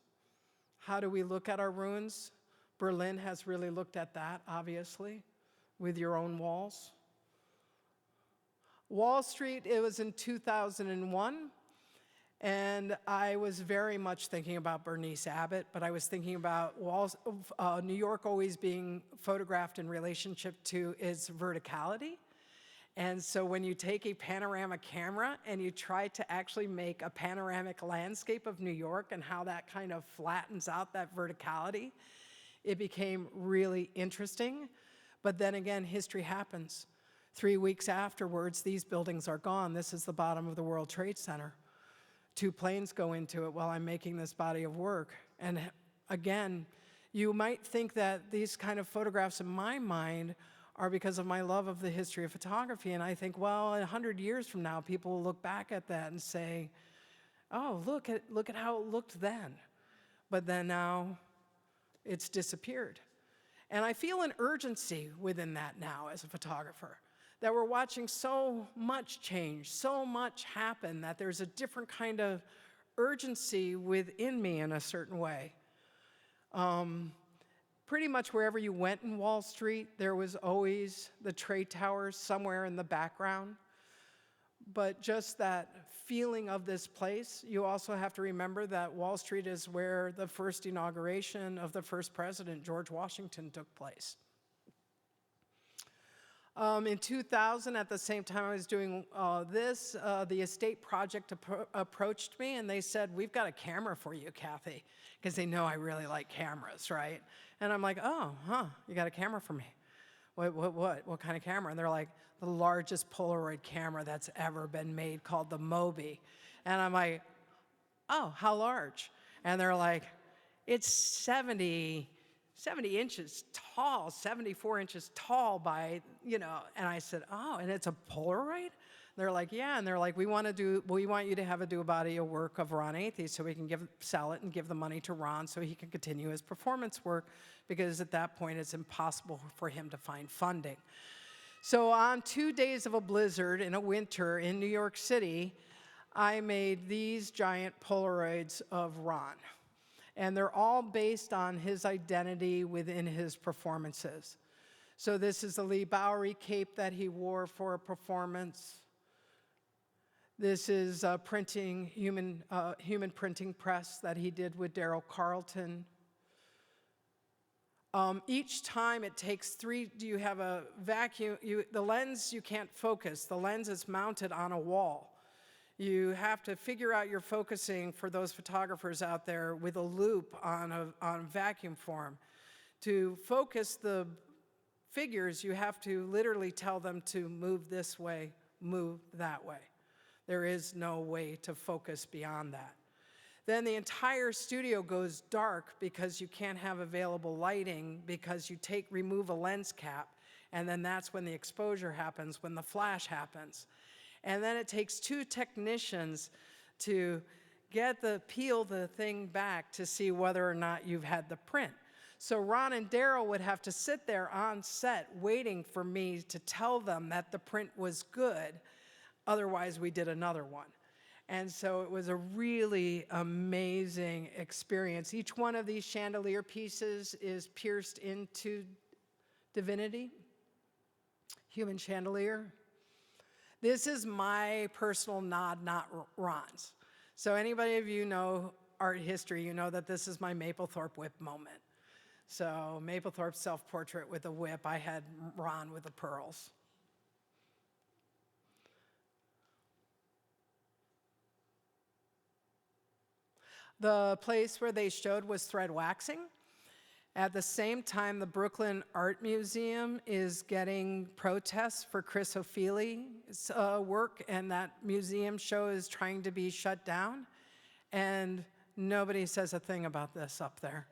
How do we look at our ruins? Berlin has really looked at that, obviously, with your own walls. Wall Street, it was in 2001, and I was very much thinking about Bernice Abbott, but I was thinking about New York always being photographed in relationship to its verticality. And so when you take a panoramic camera and you try to actually make a panoramic landscape of New York and how that kind of flattens out that verticality, it became really interesting. But then again, history happens. 3 weeks afterwards, these buildings are gone. This is the bottom of the World Trade Center. 2 planes go into it while I'm making this body of work. And again, you might think that these kind of photographs in my mind are because of my love of the history of photography. And I think, well, 100 years from now, people will look back at that and say, oh, look at how it looked then. But then now, it's disappeared. And I feel an urgency within that now as a photographer, that we're watching so much change, so much happen, that there's a different kind of urgency within me in a certain way. Pretty much wherever you went in Wall Street, there was always the trade towers somewhere in the background. But just that feeling of this place, you also have to remember that Wall Street is where the first inauguration of the first president, George Washington, took place. In 2000, at the same time I was doing this, the Estate Project approached me and they said, "We've got a camera for you, Kathy," because they know I really like cameras, right? And I'm like, "Oh, you got a camera for me? What kind of camera?" And they're like, "The largest Polaroid camera that's ever been made, called the Moby." And I'm like, "Oh, how large?" And they're like, "It's 70 inches tall, 74 inches tall by, you know," and I said, "Oh, and it's a Polaroid?" They're like, "Yeah," and they're like, we want you to have a body of work of Ron Athey so we can sell it and give the money to Ron so he can continue his performance work, because at that point it's impossible for him to find funding." So on 2 days of a blizzard in a winter in New York City, I made these giant Polaroids of Ron. And they're all based on his identity within his performances. So this is the Lee Bowery cape that he wore for a performance. This is a human printing press that he did with Daryl Carlton. Each time it takes three. Do you have a vacuum? The lens, you can't focus. The lens is mounted on a wall. You have to figure out your focusing for those photographers out there with a loop on vacuum form. To focus the figures, you have to literally tell them to move this way, move that way. There is no way to focus beyond that. Then the entire studio goes dark because you can't have available lighting, because you remove a lens cap, and then that's when the exposure happens, when the flash happens. And then it takes 2 technicians to peel the thing back to see whether or not you've had the print. So Ron and Daryl would have to sit there on set waiting for me to tell them that the print was good. Otherwise, we did another one. And so it was a really amazing experience. Each one of these chandelier pieces is pierced into divinity, human chandelier. This is my personal nod, not Ron's. So anybody of you know art history, you know that this is my Mapplethorpe whip moment. So Mapplethorpe's self-portrait with a whip, I had Ron with the pearls. The place where they showed was thread waxing. At the same time, the Brooklyn Art Museum is getting protests for Chris O'Feely's work, and that museum show is trying to be shut down, and nobody says a thing about this up there.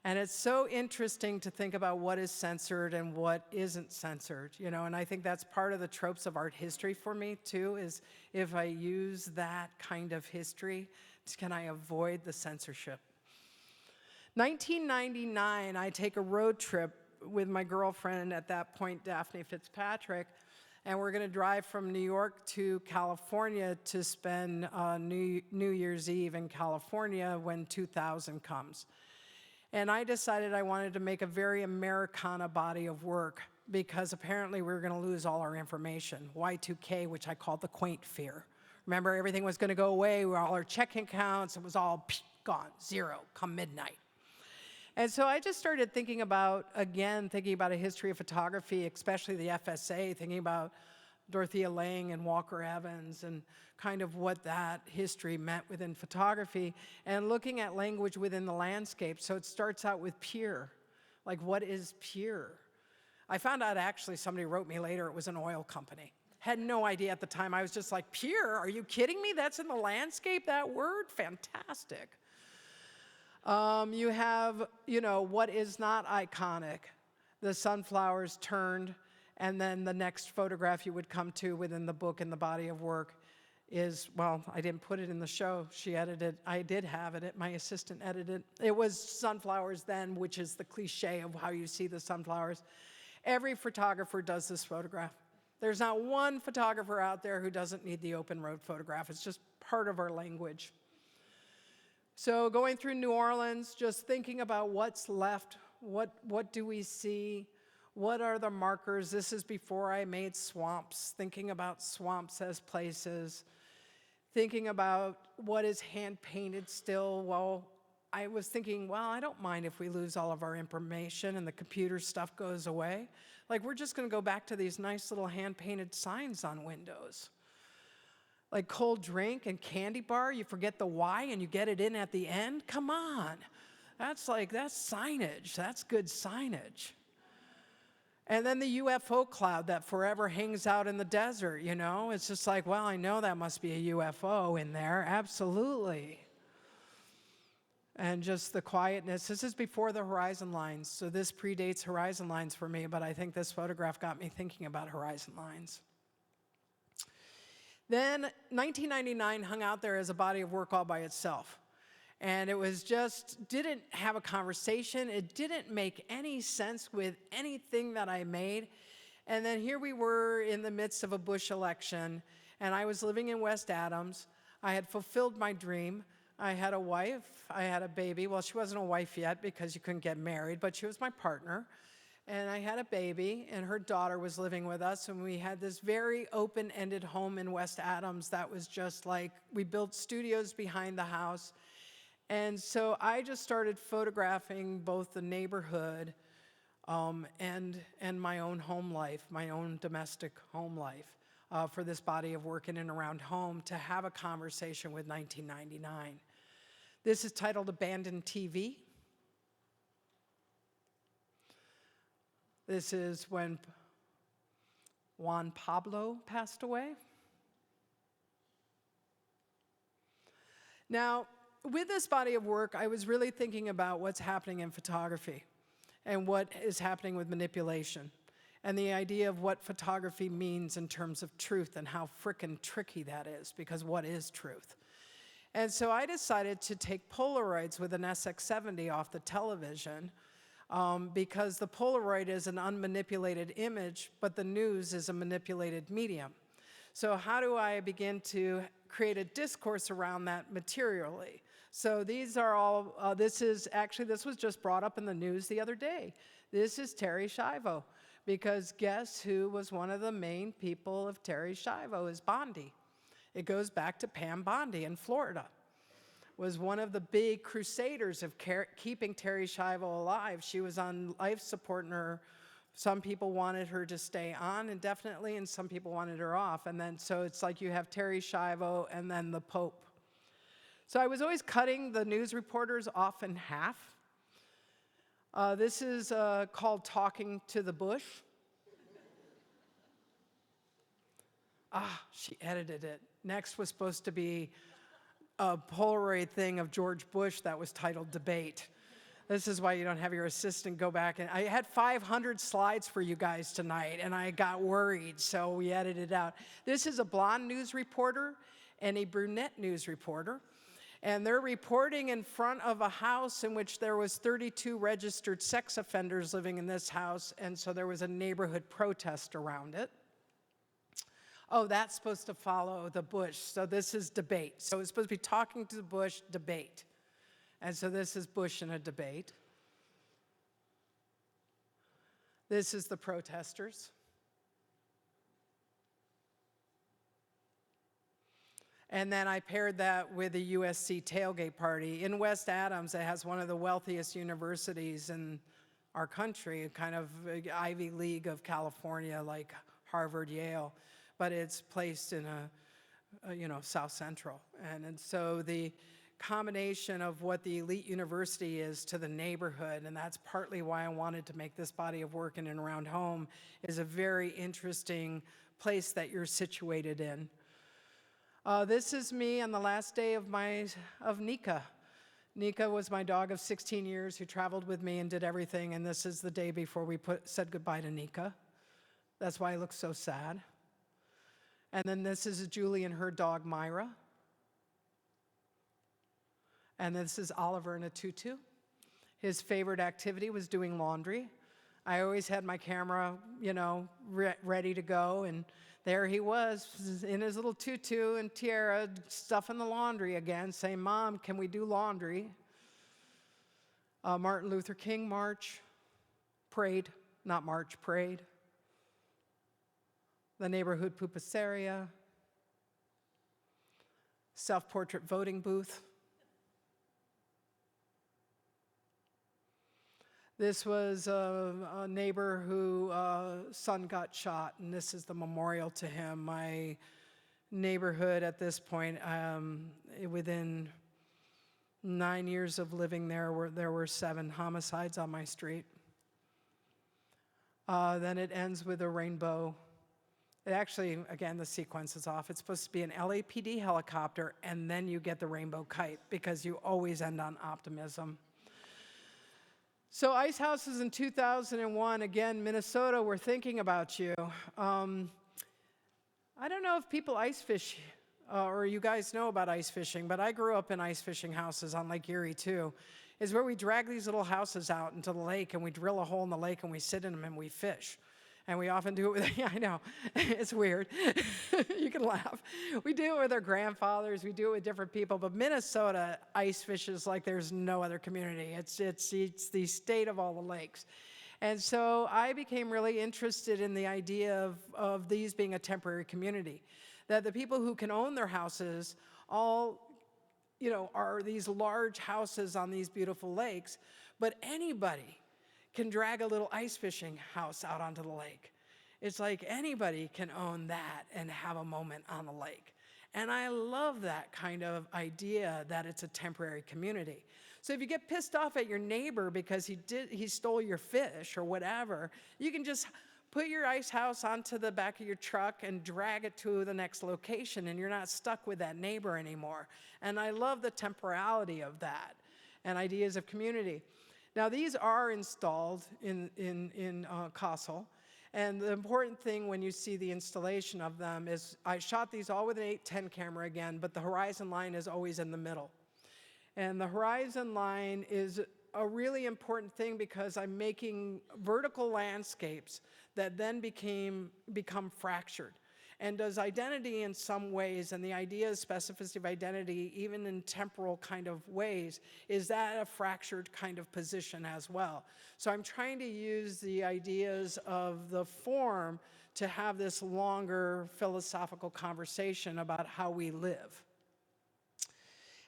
And it's so interesting to think about what is censored and what isn't censored, you know, and I think that's part of the tropes of art history for me, too, is if I use that kind of history, can I avoid the censorship? 1999, I take a road trip with my girlfriend, at that point, Daphne Fitzpatrick, and we're gonna drive from New York to California to spend New Year's Eve in California when 2000 comes. And I decided I wanted to make a very Americana body of work, because apparently we were gonna lose all our information. Y2K, which I called the quaint fear. Remember, everything was gonna go away, all our checking accounts, it was all gone, zero, come midnight. And so I just started thinking about a history of photography, especially the FSA, thinking about Dorothea Lange and Walker Evans and kind of what that history meant within photography, and looking at language within the landscape. So it starts out with pure, like what is pure? I found out actually somebody wrote me later it was an oil company. Had no idea at the time. I was just like, pure? Are you kidding me? That's in the landscape, that word? Fantastic. You have, you know, what is not iconic. The sunflowers turned, and then the next photograph you would come to within the book and the body of work is, well, I didn't put it in the show. She edited, I did have it, my assistant edited. It was sunflowers then, which is the cliche of how you see the sunflowers. Every photographer does this photograph. There's not one photographer out there who doesn't need the open road photograph. It's just part of our language. So going through New Orleans, just thinking about what's left, what do we see, what are the markers? This is before I made swamps, thinking about swamps as places, thinking about what is hand-painted still. Well, I was thinking, well, I don't mind if we lose all of our information and the computer stuff goes away. Like, we're just going to go back to these nice little hand-painted signs on windows. Like cold drink and candy bar, you forget the Y and you get it in at the end? Come on. That's signage. That's good signage. And then the UFO cloud that forever hangs out in the desert, you know? It's just like, well, I know that must be a UFO in there. Absolutely. And just the quietness. This is before the horizon lines, so this predates horizon lines for me, but I think this photograph got me thinking about horizon lines. Then 1999 hung out there as a body of work all by itself. And it was just, didn't have a conversation. It didn't make any sense with anything that I made. And then here we were in the midst of a Bush election, and I was living in West Adams. I had fulfilled my dream. I had a wife, I had a baby. Well, she wasn't a wife yet because you couldn't get married, but she was my partner. And I had a baby, and her daughter was living with us, and we had this very open-ended home in West Adams that was just like, we built studios behind the house. And so I just started photographing both the neighborhood and my own home life, my own domestic home life, for this body of work in and around home to have a conversation with 1999. This is titled Abandoned TV. This is when Juan Pablo passed away. Now, with this body of work, I was really thinking about what's happening in photography and what is happening with manipulation and the idea of what photography means in terms of truth and how frickin' tricky that is, because what is truth? And so I decided to take Polaroids with an SX70 off the television because the Polaroid is an unmanipulated image, but the news is a manipulated medium. So how do I begin to create a discourse around that materially? So these are all, this was just brought up in the news the other day. This is Terry Schiavo, because guess who was one of the main people of Terry Schiavo is Bondi. It goes back to Pam Bondi in Florida. Was one of the big crusaders of keeping Terry Schiavo alive. She was on life support, and some people wanted her to stay on indefinitely, and some people wanted her off. And then, so it's like you have Terry Schiavo and then the Pope. So I was always cutting the news reporters off in half. This is called Talking to the Bush. She edited it. Next was supposed to be a Polaroid thing of George Bush that was titled Debate. This is why you don't have your assistant go back. And I had 500 slides for you guys tonight, and I got worried, so we edited it out. This is a blonde news reporter and a brunette news reporter. And they're reporting in front of a house in which there was 32 registered sex offenders living in this house, and so there was a neighborhood protest around it. Oh, that's supposed to follow the Bush. So this is Debate. So it's supposed to be Talking to the Bush, Debate. And so this is Bush in a debate. This is the protesters. And then I paired that with the USC tailgate party. In West Adams, it has one of the wealthiest universities in our country, kind of Ivy League of California, like Harvard, Yale. But it's placed in a South Central. And so the combination of what the elite university is to the neighborhood, and that's partly why I wanted to make this body of work in and around home, is a very interesting place that you're situated in. This is me on the last day of Nika. Nika was my dog of 16 years who traveled with me and did everything, and this is the day before we said goodbye to Nika. That's why I look so sad. And then this is Julie and her dog, Myra. And this is Oliver in a tutu. His favorite activity was doing laundry. I always had my camera, ready to go, and there he was in his little tutu and tiara, stuffing the laundry again, saying, "Mom, can we do laundry?" Martin Luther King march, prayed, not march, prayed. The neighborhood pupusaria, self-portrait voting booth. This was a neighbor whose son got shot, and this is the memorial to him. My neighborhood at this point, within 9 years of living there were 7 homicides on my street. Then it ends with a rainbow. It actually, again, the sequence is off. It's supposed to be an LAPD helicopter, and then you get the rainbow kite, because you always end on optimism. So ice houses in 2001, again, Minnesota, we're thinking about you. I don't know if people ice fish, or you guys know about ice fishing, but I grew up in ice fishing houses on Lake Erie too. Is where we drag these little houses out into the lake, and we drill a hole in the lake, and we sit in them, and we fish. And we often do it with, I know, it's weird. You can laugh. We do it with our grandfathers. We do it with different people. But Minnesota ice fishes like there's no other community. It's the state of all the lakes. And so I became really interested in the idea of these being a temporary community. That the people who can own their houses all, are these large houses on these beautiful lakes. But anybody can drag a little ice fishing house out onto the lake. It's like anybody can own that and have a moment on the lake. And I love that kind of idea that it's a temporary community. So if you get pissed off at your neighbor because he stole your fish or whatever, you can just put your ice house onto the back of your truck and drag it to the next location, and you're not stuck with that neighbor anymore. And I love the temporality of that and ideas of community. Now, these are installed in Castle, and the important thing when you see the installation of them is I shot these all with an 8-10 camera again, but the horizon line is always in the middle. And the horizon line is a really important thing because I'm making vertical landscapes that then become fractured. And does identity in some ways, and the idea of specificity of identity, even in temporal kind of ways, is that a fractured kind of position as well? So I'm trying to use the ideas of the form to have this longer philosophical conversation about how we live.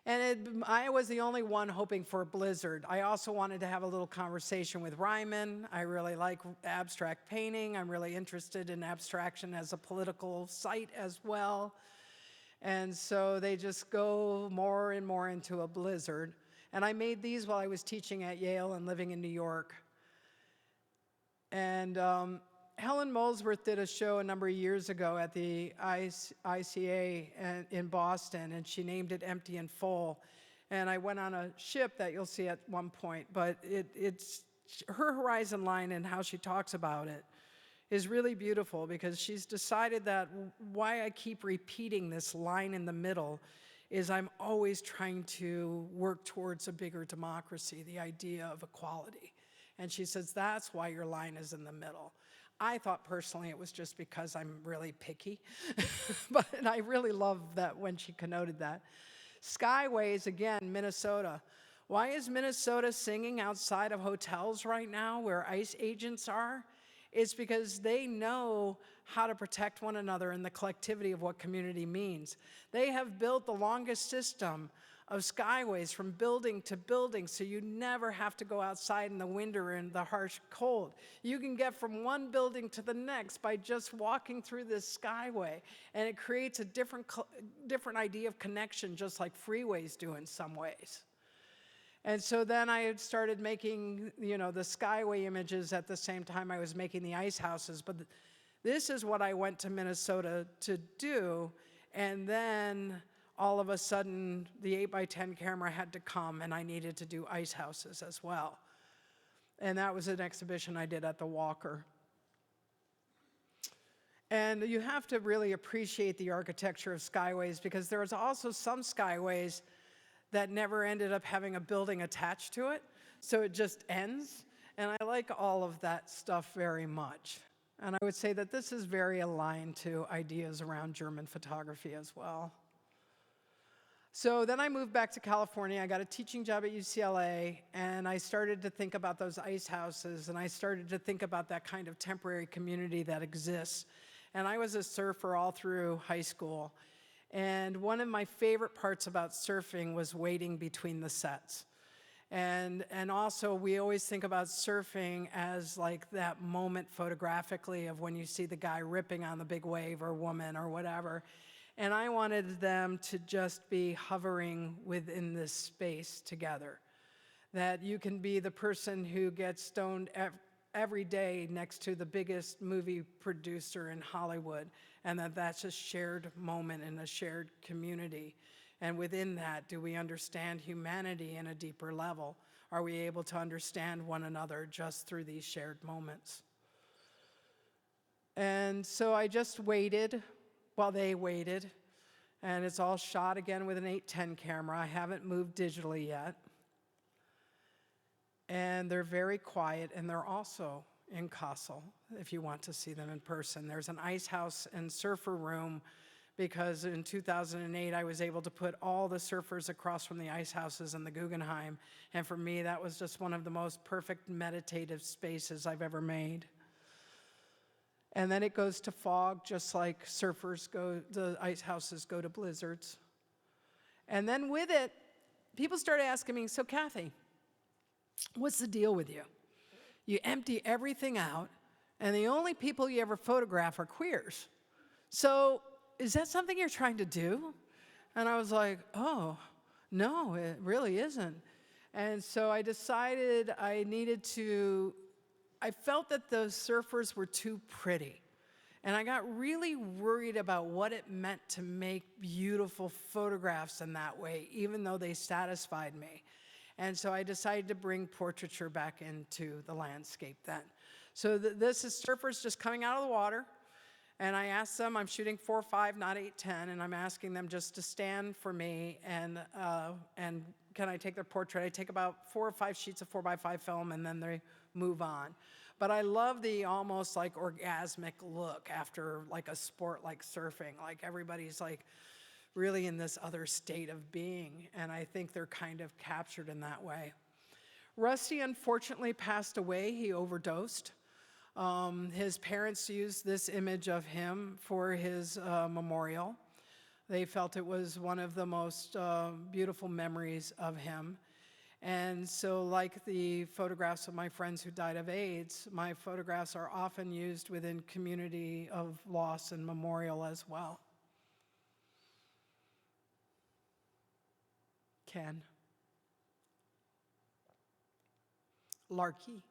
And I was the only one hoping for a blizzard. I also wanted to have a little conversation with Ryman. I really like abstract painting. I'm really interested in abstraction as a political site as well. And so they just go more and more into a blizzard. And I made these while I was teaching at Yale and living in New York. And Helen Molesworth did a show a number of years ago at the ICA in Boston, and she named it Empty and Full. And I went on a ship that you'll see at one point, but it's her horizon line and how she talks about it is really beautiful because she's decided that why I keep repeating this line in the middle is I'm always trying to work towards a bigger democracy, the idea of equality. And she says, that's why your line is in the middle. I thought personally it was just because I'm really picky, but I really love that when she connoted that. Skyways, again, Minnesota. Why is Minnesota singing outside of hotels right now where ICE agents are? It's because they know how to protect one another and the collectivity of what community means. They have built the longest system of skyways from building to building, so you never have to go outside in the winter and the harsh cold. You can get from one building to the next by just walking through this skyway, and it creates a different idea of connection, just like freeways do in some ways. And so then I started making, the skyway images at the same time I was making the ice houses, but this is what I went to Minnesota to do, and then all of a sudden, the 8x10 camera had to come, and I needed to do ice houses as well. And that was an exhibition I did at the Walker. And you have to really appreciate the architecture of skyways because there's also some skyways that never ended up having a building attached to it, so it just ends. And I like all of that stuff very much. And I would say that this is very aligned to ideas around German photography as well. So then I moved back to California. I got a teaching job at UCLA, and I started to think about those ice houses, and I started to think about that kind of temporary community that exists. And I was a surfer all through high school. And one of my favorite parts about surfing was waiting between the sets. And also, we always think about surfing as like that moment photographically of when you see the guy ripping on the big wave or woman or whatever. And I wanted them to just be hovering within this space together. That you can be the person who gets stoned every day next to the biggest movie producer in Hollywood, and that's a shared moment in a shared community. And within that, do we understand humanity in a deeper level? Are we able to understand one another just through these shared moments? And so I just waited while they waited, and it's all shot again with an 810 camera. I haven't moved digitally yet. And they're very quiet, and they're also in Kassel, if you want to see them in person. There's an ice house and surfer room, because in 2008, I was able to put all the surfers across from the ice houses in the Guggenheim, and for me, that was just one of the most perfect meditative spaces I've ever made. And then it goes to fog, just like the ice houses go to blizzards. And then with it, people started asking me, so Kathy, what's the deal with you? You empty everything out, and the only people you ever photograph are queers. So is that something you're trying to do? And I was like, oh, no, it really isn't. And so I decided I felt that those surfers were too pretty. And I got really worried about what it meant to make beautiful photographs in that way, even though they satisfied me. And so I decided to bring portraiture back into the landscape then. So this is surfers just coming out of the water. And I asked them, I'm shooting 4.5, not 8.10, and I'm asking them just to stand for me, and can I take their portrait? I take about 4 or 5 sheets of 4x5 film, and then they move on. But I love the almost like orgasmic look after like a sport like surfing. Like everybody's like really in this other state of being, and I think they're kind of captured in that way. Rusty unfortunately passed away. He overdosed. His parents used this image of him for his memorial. They felt it was one of the most beautiful memories of him. And so like the photographs of my friends who died of AIDS, my photographs are often used within community of loss and memorial as well. Ken. Larky.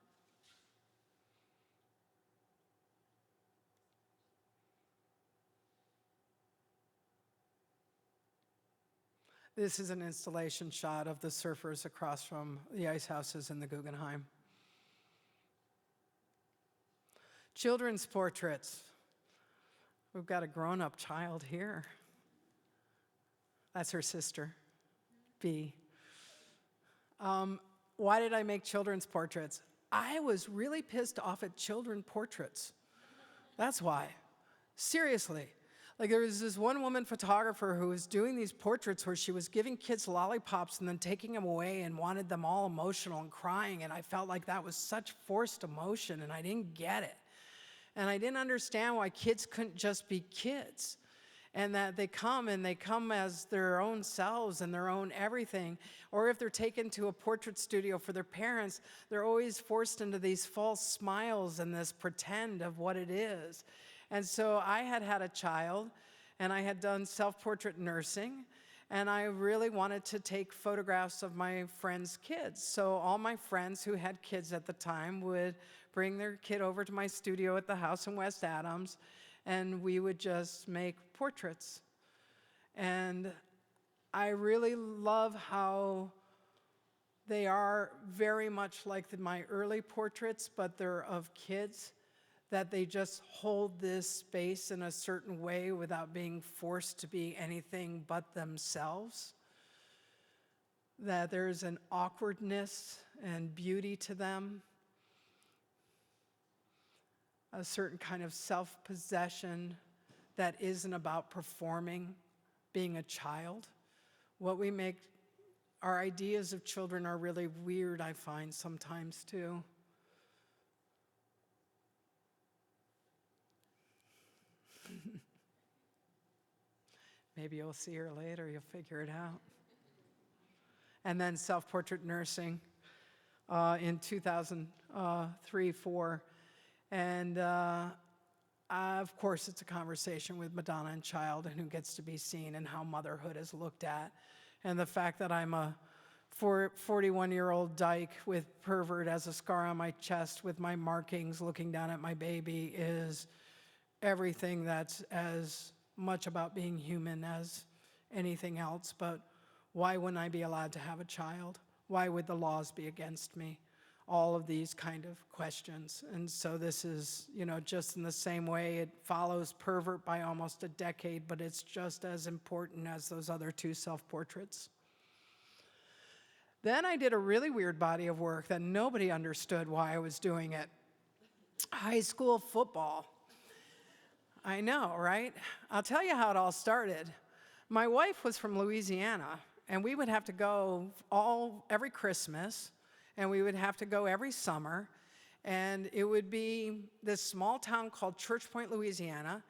This is an installation shot of the surfers across from the ice houses in the Guggenheim. Children's portraits. We've got a grown-up child here. That's her sister, B. Why did I make children's portraits? I was really pissed off at children portraits. That's why. Seriously. Like there was this one woman photographer who was doing these portraits where she was giving kids lollipops and then taking them away and wanted them all emotional and crying, and I felt like that was such forced emotion, and I didn't get it. And I didn't understand why kids couldn't just be kids, and that they come as their own selves and their own everything. Or if they're taken to a portrait studio for their parents, they're always forced into these false smiles and this pretend of what it is. And so I had a child, and I had done self-portrait nursing, and I really wanted to take photographs of my friends' kids. So all my friends who had kids at the time would bring their kid over to my studio at the house in West Adams, and we would just make portraits. And I really love how they are very much like my early portraits, but they're of kids, that they just hold this space in a certain way without being forced to be anything but themselves. That there's an awkwardness and beauty to them. a certain kind of self-possession that isn't about performing, being a child. What we make, our ideas of children are really weird, I find sometimes too. Maybe you'll see her later, you'll figure it out. And then self-portrait nursing in 2003-04. And of course, it's a conversation with Madonna and Child and who gets to be seen and how motherhood is looked at. And the fact that I'm a 41-year-old dyke with pervert as a scar on my chest with my markings looking down at my baby is everything that's as much about being human as anything else. But why wouldn't I be allowed to have a child? Why would the laws be against me? All of these kind of questions. And so this is, just in the same way, it follows pervert by almost a decade, but it's just as important as those other two self-portraits. Then I did a really weird body of work that nobody understood why I was doing it. High school football. I know, right? I'll tell you how it all started. My wife was from Louisiana, and we would have to go every Christmas, and we would have to go every summer, and it would be this small town called Church Point, Louisiana,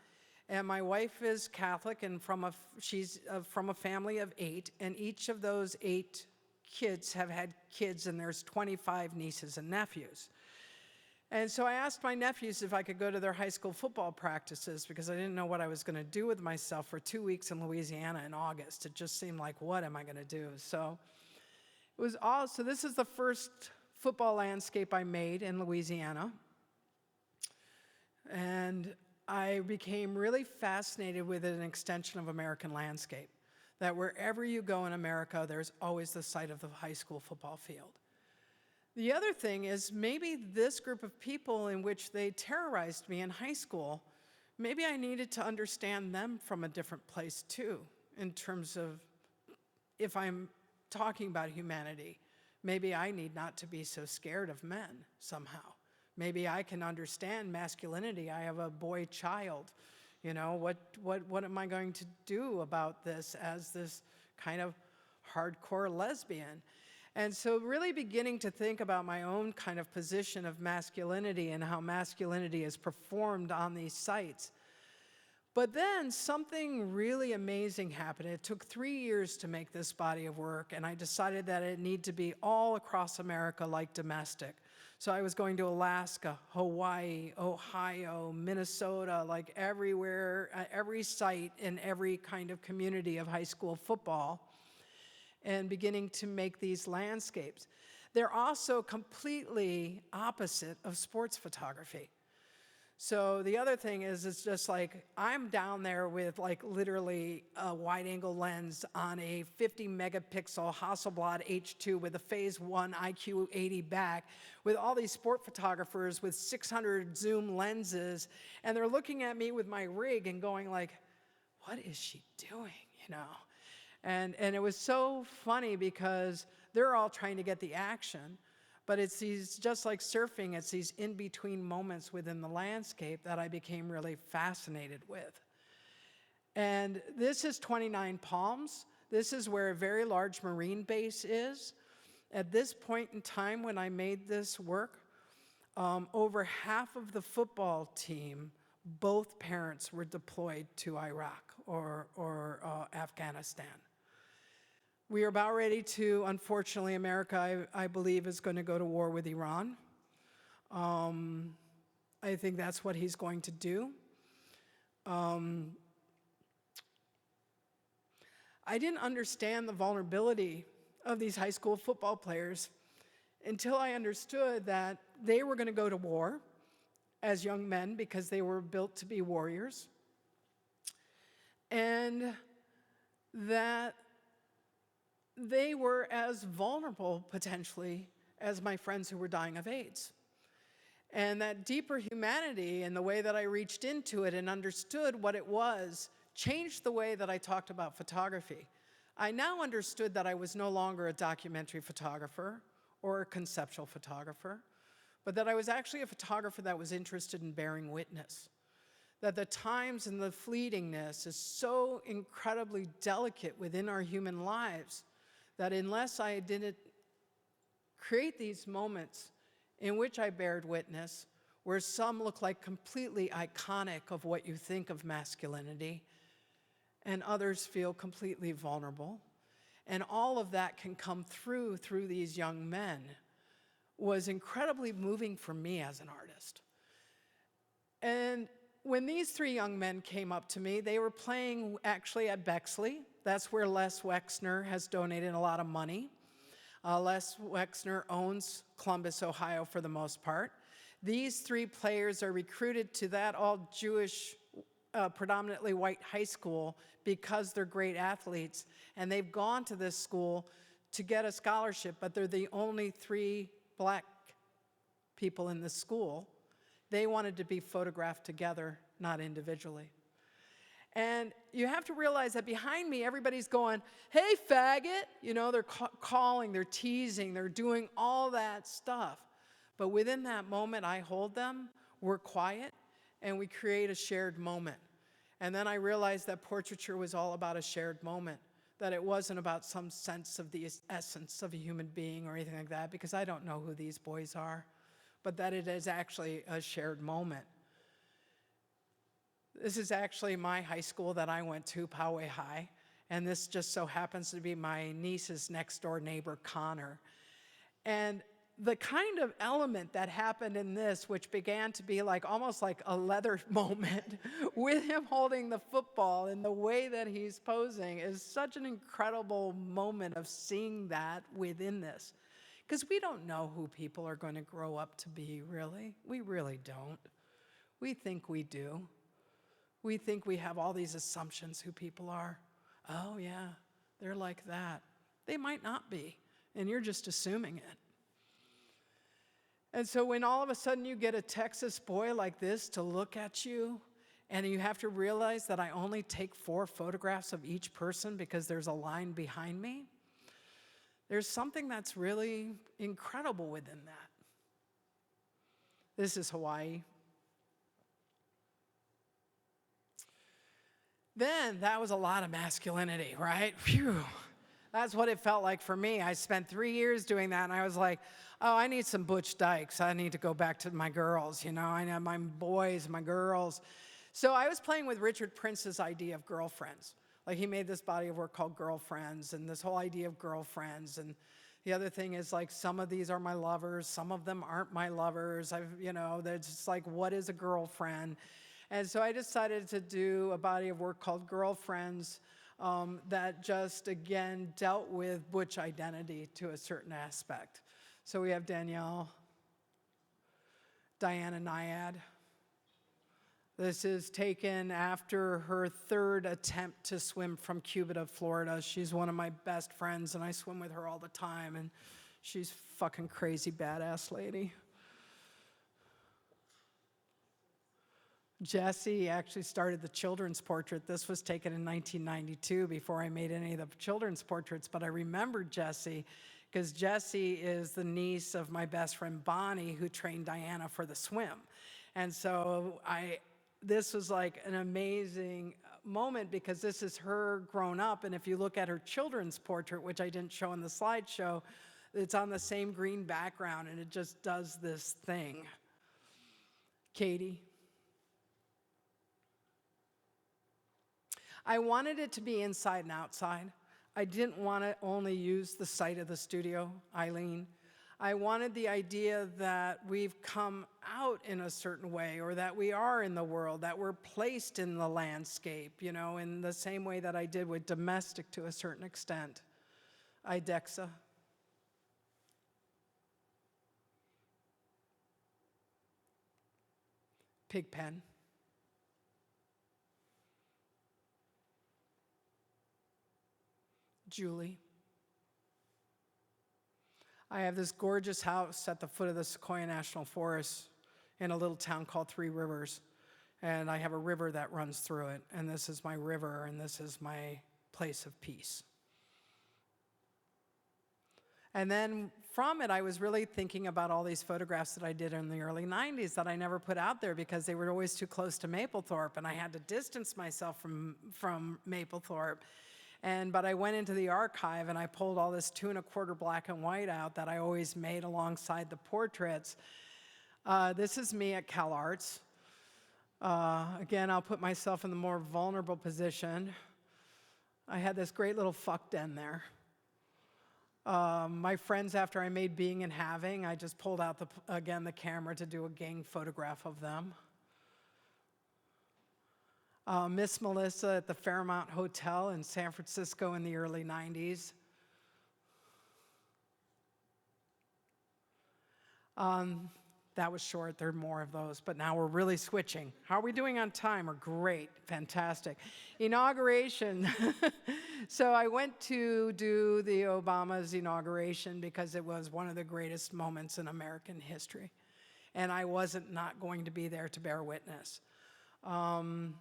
and my wife is Catholic, and she's from a family of 8, and each of those 8 kids have had kids, and there's 25 nieces and nephews. And so I asked my nephews if I could go to their high school football practices because I didn't know what I was going to do with myself for 2 weeks in Louisiana in August. It just seemed like, what am I going to do? So it was all. So this is the first football landscape I made in Louisiana. And I became really fascinated with an extension of American landscape, that wherever you go in America, there's always the site of the high school football field. The other thing is maybe this group of people in which they terrorized me in high school, maybe I needed to understand them from a different place too, in terms of if I'm talking about humanity, maybe I need not to be so scared of men somehow. Maybe I can understand masculinity. I have a boy child. What am I going to do about this as this kind of hardcore lesbian? And so really beginning to think about my own kind of position of masculinity and how masculinity is performed on these sites. But then something really amazing happened. It took 3 years to make this body of work, and I decided that it needed to be all across America like domestic. So I was going to Alaska, Hawaii, Ohio, Minnesota, like everywhere, every site in every kind of community of high school football, and beginning to make these landscapes. They're also completely opposite of sports photography. So the other thing is, it's just like, I'm down there with like literally a wide angle lens on a 50 megapixel Hasselblad H2 with a phase 1 IQ 80 back with all these sport photographers with 600 zoom lenses. And they're looking at me with my rig and going like, what is she doing, And it was so funny because they're all trying to get the action, but it's these, just like surfing, it's these in-between moments within the landscape that I became really fascinated with. And this is 29 Palms. This is where a very large Marine base is. At this point in time when I made this work, over half of the football team, both parents were deployed to Iraq or Afghanistan. We are about ready to, unfortunately, America, I believe, is going to go to war with Iran. I think that's what he's going to do. I didn't understand the vulnerability of these high school football players until I understood that they were going to go to war as young men because they were built to be warriors, and that they were as vulnerable, potentially, as my friends who were dying of AIDS. And that deeper humanity and the way that I reached into it and understood what it was changed the way that I talked about photography. I now understood that I was no longer a documentary photographer or a conceptual photographer, but that I was actually a photographer that was interested in bearing witness. That the times and the fleetingness is so incredibly delicate within our human lives that unless I didn't create these moments in which I bared witness, where some look like completely iconic of what you think of masculinity, and others feel completely vulnerable, and all of that can come through these young men, was incredibly moving for me as an artist. And when these three young men came up to me, they were playing actually at Bexley. That's where Les Wexner has donated a lot of money. Les Wexner owns Columbus, Ohio for the most part. These three players are recruited to that all-Jewish, predominantly white high school because they're great athletes. And they've gone to this school to get a scholarship, but they're the only three black people in the school. They wanted to be photographed together, not individually. And you have to realize that behind me, everybody's going, "Hey, faggot." You know, they're calling, they're teasing, they're doing all that stuff. But within that moment, I hold them, we're quiet, and we create a shared moment. And then I realized that portraiture was all about a shared moment, that it wasn't about some sense of the essence of a human being or anything like that, because I don't know who these boys are, but that it is actually a shared moment. This is actually my high school that I went to, Poway High, and this just so happens to be my niece's next door neighbor, Connor. And the kind of element that happened in this, which began to be like almost like a leather moment with him holding the football and the way that he's posing, is such an incredible moment of seeing that within this. Because we don't know who people are going to grow up to be, really. We really don't. We think we do. We think we have all these assumptions who people are. Oh, yeah, they're like that. They might not be, and you're just assuming it. And so when all of a sudden you get a Texas boy like this to look at you, and you have to realize that I only take 4 photographs of each person because there's a line behind me, there's something that's really incredible within that. This is Hawaii. Then that was a lot of masculinity, right? Phew. That's what it felt like for me. I spent 3 years doing that, and I was like, oh, I need some Butch Dykes. I need to go back to my girls, you know? I have my boys, my girls. So I was playing with Richard Prince's idea of girlfriends. Like, he made this body of work called Girlfriends, and this whole idea of girlfriends. And the other thing is, like, some of these are my lovers, some of them aren't my lovers. They're just like, what is a girlfriend? And so I decided to do a body of work called Girlfriends that just, again, dealt with butch identity to a certain aspect. So we have Danielle, Diana Nyad. This is taken after her 3rd attempt to swim from Cuba to Florida. She's one of my best friends, and I swim with her all the time, and she's fucking crazy badass lady. Jessie actually started the children's portrait. This was taken in 1992 before I made any of the children's portraits, but I remembered Jessie because Jessie is the niece of my best friend Bonnie, who trained Diana for the swim. And so this was like an amazing moment because this is her grown up, and if you look at her children's portrait, which I didn't show in the slideshow, it's on the same green background, and it just does this thing. Katie. I wanted it to be inside and outside. I didn't want to only use the site of the studio, Eileen. I wanted the idea that we've come out in a certain way, or that we are in the world, that we're placed in the landscape, in the same way that I did with Domestic to a certain extent. Idexa. Pigpen. Julie. I have this gorgeous house at the foot of the Sequoia National Forest in a little town called Three Rivers. And I have a river that runs through it. And this is my river, and this is my place of peace. And then from it, I was really thinking about all these photographs that I did in the early 90s that I never put out there because they were always too close to Mapplethorpe, and I had to distance myself from Mapplethorpe. But I went into the archive and I pulled all this 2 1/4 black and white out that I always made alongside the portraits. This is me at CalArts. Again, I'll put myself in the more vulnerable position. I had this great little fuck den there. My friends, after I made Being and Having, I just pulled out, the camera to do a gang photograph of them. Miss Melissa at the Fairmont Hotel in San Francisco in the early 90s. That was short, there are more of those, but now we're really switching. How are we doing on time? We're great, fantastic. Inauguration. So I went to do the Obama's inauguration because it was one of the greatest moments in American history. And I wasn't not going to be there to bear witness. And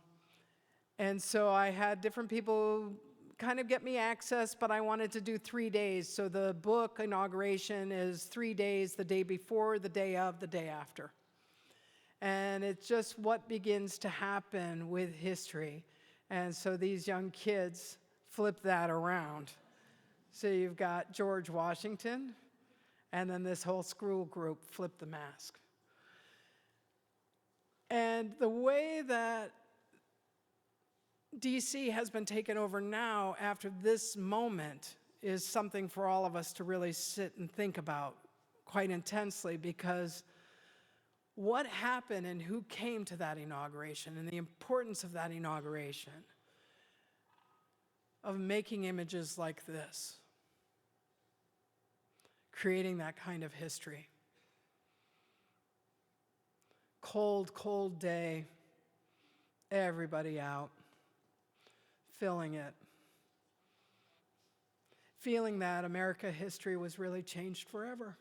so I had different people kind of get me access, but I wanted to do 3 days. So the book inauguration is 3 days, the day before, the day of, the day after. And it's just what begins to happen with history. And so these young kids flip that around. So you've got George Washington, and then this whole school group flip the mask. And the way that DC has been taken over now after this moment is something for all of us to really sit and think about quite intensely, because what happened and who came to that inauguration and the importance of that inauguration of making images like this, creating that kind of history. Cold, cold day, everybody out, filling it, feeling that America history was really changed forever.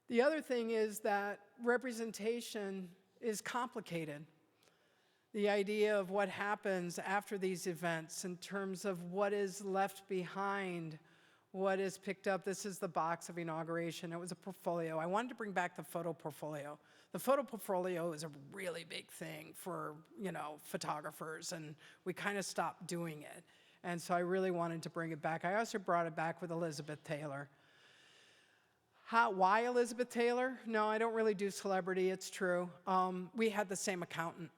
The other thing is that representation is complicated. The idea of what happens after these events in terms of what is left behind, what is picked up. This is the box of inauguration. It was a portfolio. I wanted to bring back the photo portfolio. The photo portfolio is a really big thing for, photographers, and we kind of stopped doing it. And so I really wanted to bring it back. I also brought it back with Elizabeth Taylor. Why Elizabeth Taylor? No, I don't really do celebrity, it's true. We had the same accountant.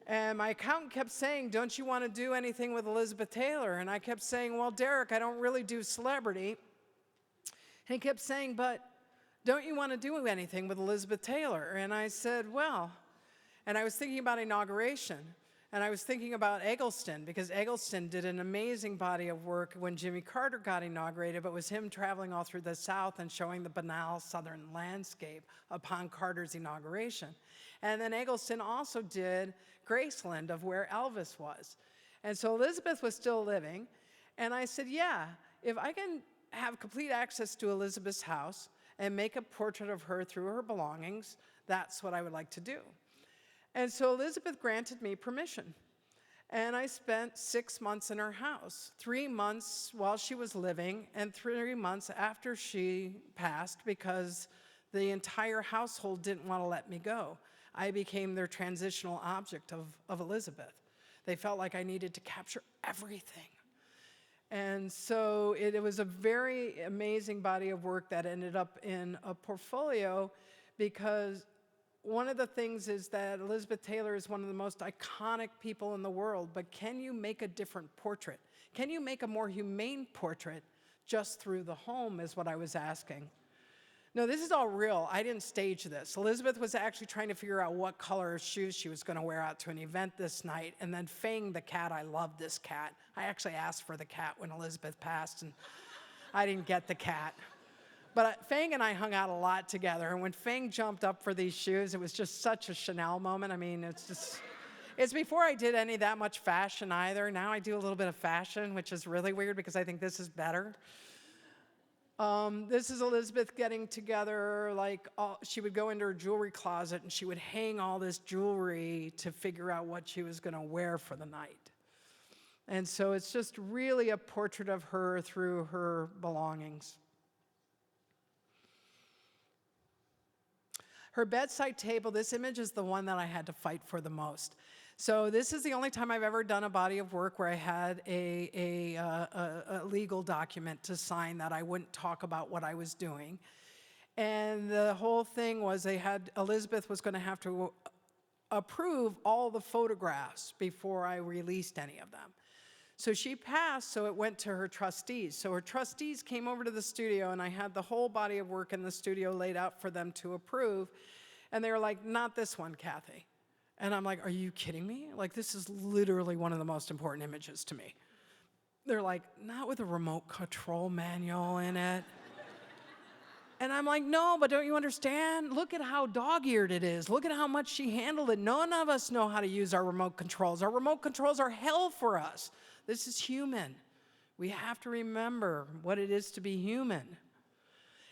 And my accountant kept saying, don't you want to do anything with Elizabeth Taylor? And I kept saying, well, Derek, I don't really do celebrity. And he kept saying, but don't you want to do anything with Elizabeth Taylor? And I said, well, and I was thinking about inauguration. And I was thinking about Eggleston, because Eggleston did an amazing body of work when Jimmy Carter got inaugurated, but it was him traveling all through the South and showing the banal Southern landscape upon Carter's inauguration. And then Eggleston also did Graceland, of where Elvis was. And so Elizabeth was still living, and I said, yeah, if I can have complete access to Elizabeth's house and make a portrait of her through her belongings, that's what I would like to do. And so Elizabeth granted me permission. And I spent 6 months in her house, 3 months while she was living and 3 months after she passed, because the entire household didn't want to let me go. I became their transitional object of Elizabeth. They felt like I needed to capture everything. And so it was a very amazing body of work that ended up in a portfolio, because one of the things is that Elizabeth Taylor is one of the most iconic people in the world, but can you make a different portrait? Can you make a more humane portrait just through the home, is what I was asking. No, this is all real. I didn't stage this. Elizabeth was actually trying to figure out what color shoes she was going to wear out to an event this night. And then Fang the cat, I love this cat. I actually asked for the cat when Elizabeth passed, and I didn't get the cat. But Fang and I hung out a lot together. And when Fang jumped up for these shoes, it was just such a Chanel moment. I mean, it's before I did any that much fashion either. Now I do a little bit of fashion, which is really weird because I think this is better. This is Elizabeth getting together, she would go into her jewelry closet and she would hang all this jewelry to figure out what she was going to wear for the night. And so it's just really a portrait of her through her belongings. Her bedside table, this image is the one that I had to fight for the most. So this is the only time I've ever done a body of work where I had a legal document to sign that I wouldn't talk about what I was doing. And the whole thing was Elizabeth was going to have to approve all the photographs before I released any of them. So she passed, so it went to her trustees. So her trustees came over to the studio, and I had the whole body of work in the studio laid out for them to approve. And they were like, not this one, Kathy. And I'm like, are you kidding me? Like, this is literally one of the most important images to me. They're like, not with a remote control manual in it. And I'm like, no, but don't you understand? Look at how dog-eared it is. Look at how much she handled it. None of us know how to use our remote controls. Our remote controls are hell for us. This is human. We have to remember what it is to be human.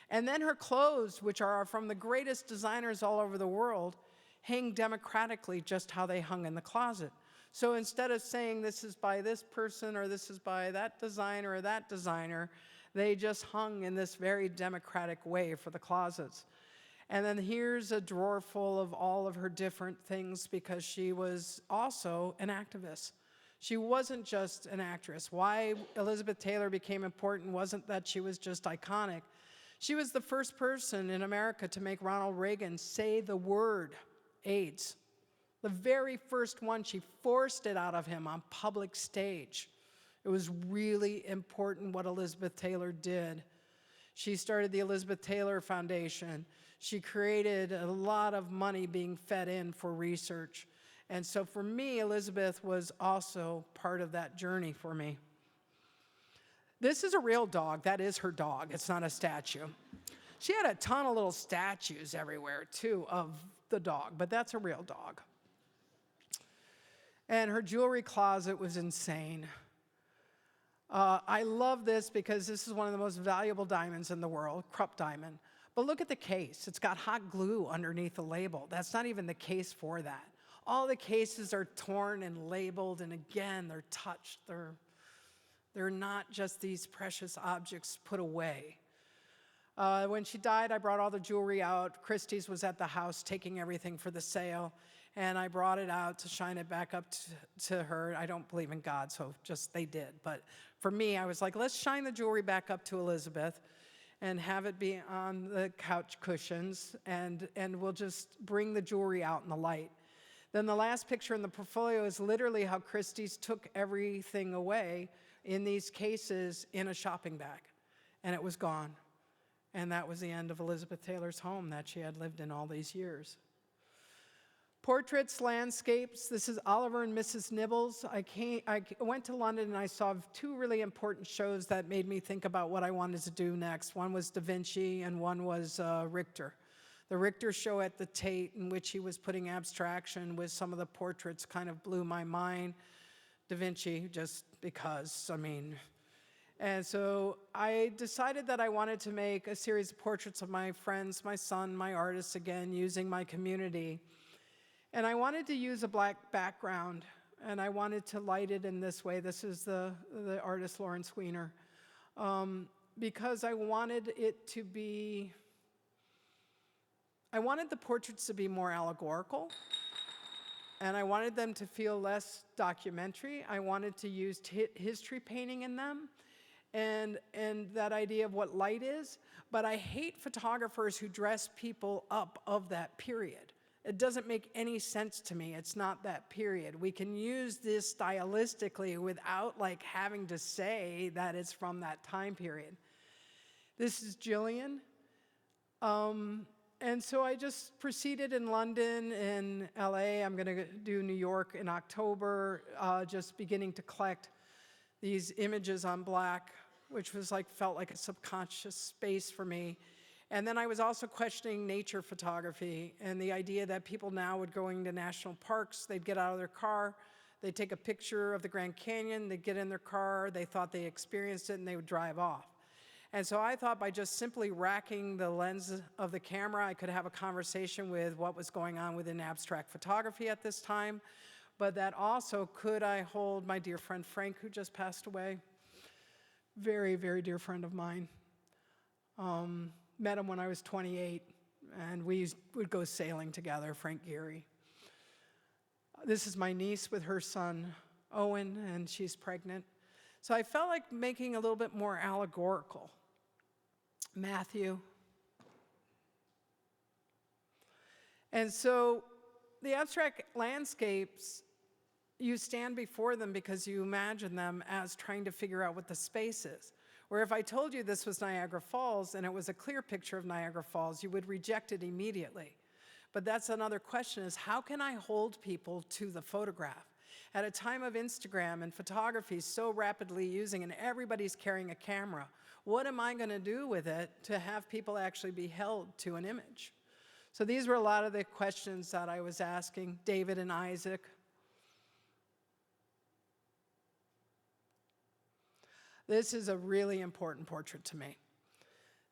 And then her clothes, which are from the greatest designers all over the world, hang democratically just how they hung in the closet. So instead of saying this is by this person or this is by that designer or that designer, they just hung in this very democratic way for the closets. And then here's a drawer full of all of her different things because she was also an activist. She wasn't just an actress. Why Elizabeth Taylor became important wasn't that she was just iconic. She was the first person in America to make Ronald Reagan say the word AIDS. The very first one, she forced it out of him on public stage. It was really important what Elizabeth Taylor did. She started the Elizabeth Taylor Foundation. She created a lot of money being fed in for research. And so for me, Elizabeth was also part of that journey for me. This is a real dog. That is her dog. It's not a statue. She had a ton of little statues everywhere, too, of the dog, but that's a real dog. And her jewelry closet was insane. I love this because this is one of the most valuable diamonds in the world, Krupp diamond. But look at the case. It's got hot glue underneath the label. That's not even the case for that. All the cases are torn and labeled, and again, they're touched. They're not just these precious objects put away. When she died, I brought all the jewelry out. Christie's was at the house taking everything for the sale, and I brought it out to shine it back up to her. I don't believe in God, so just they did. But for me, I was like, let's shine the jewelry back up to Elizabeth and have it be on the couch cushions, and we'll just bring the jewelry out in the light. Then the last picture in the portfolio is literally how Christie's took everything away in these cases in a shopping bag, and it was gone. And that was the end of Elizabeth Taylor's home that she had lived in all these years. Portraits, landscapes. This is Oliver and Mrs. Nibbles. I went to London and I saw two really important shows that made me think about what I wanted to do next. One was Da Vinci and one was Richter. The Richter show at the Tate, in which he was putting abstraction with some of the portraits, kind of blew my mind. Da Vinci, just because, I mean. And so I decided that I wanted to make a series of portraits of my friends, my son, my artists, again, using my community. And I wanted to use a black background, and I wanted to light it in this way. This is the artist Lawrence Weiner. Because I wanted it to be, I wanted the portraits to be more allegorical, and I wanted them to feel less documentary. I wanted to use history painting in them, and that idea of what light is. But I hate photographers who dress people up of that period. It doesn't make any sense to me. It's not that period. We can use this stylistically without like having to say that it's from that time period. This is Jillian. And so I just proceeded in London, in LA. I'm gonna do New York in October, just beginning to collect these images on black, which was like, felt like a subconscious space for me. And then I was also questioning nature photography and the idea that people now would going to national parks, they'd get out of their car, they'd take a picture of the Grand Canyon, they'd get in their car, they thought they experienced it, and they would drive off. And so I thought by just simply racking the lens of the camera, I could have a conversation with what was going on within abstract photography at this time. but that also, could I hold my dear friend Frank, who just passed away? Very, very dear friend of mine. Met him when I was 28, and we would go sailing together, Frank Geary. This is my niece with her son, Owen, and she's pregnant. So I felt like making a little bit more allegorical. Matthew. And so the abstract landscapes, you stand before them because you imagine them as trying to figure out what the space is. Where if I told you this was Niagara Falls and it was a clear picture of Niagara Falls, you would reject it immediately. But that's another question, is how can I hold people to the photograph? At a time of Instagram and photography so rapidly using, and everybody's carrying a camera, what am I going to do with it to have people actually be held to an image? So these were a lot of the questions that I was asking David and Isaac. This is a really important portrait to me.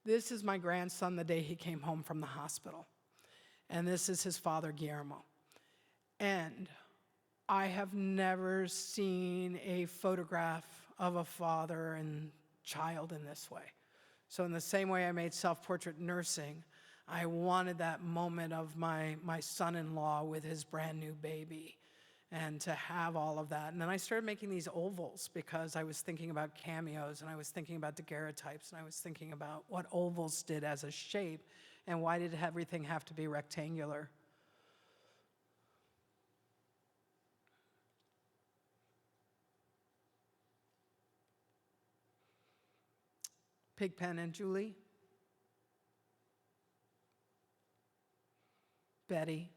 This is my grandson the day he came home from the hospital. And this is his father, Guillermo. And I have never seen a photograph of a father and child in this way. So in the same way I made self-portrait nursing, I wanted that moment of my son-in-law with his brand new baby, and to have all of that. And then I started making these ovals because I was thinking about cameos, and I was thinking about daguerreotypes, and I was thinking about what ovals did as a shape, and why did everything have to be rectangular. Pigpen and Julie. Betty.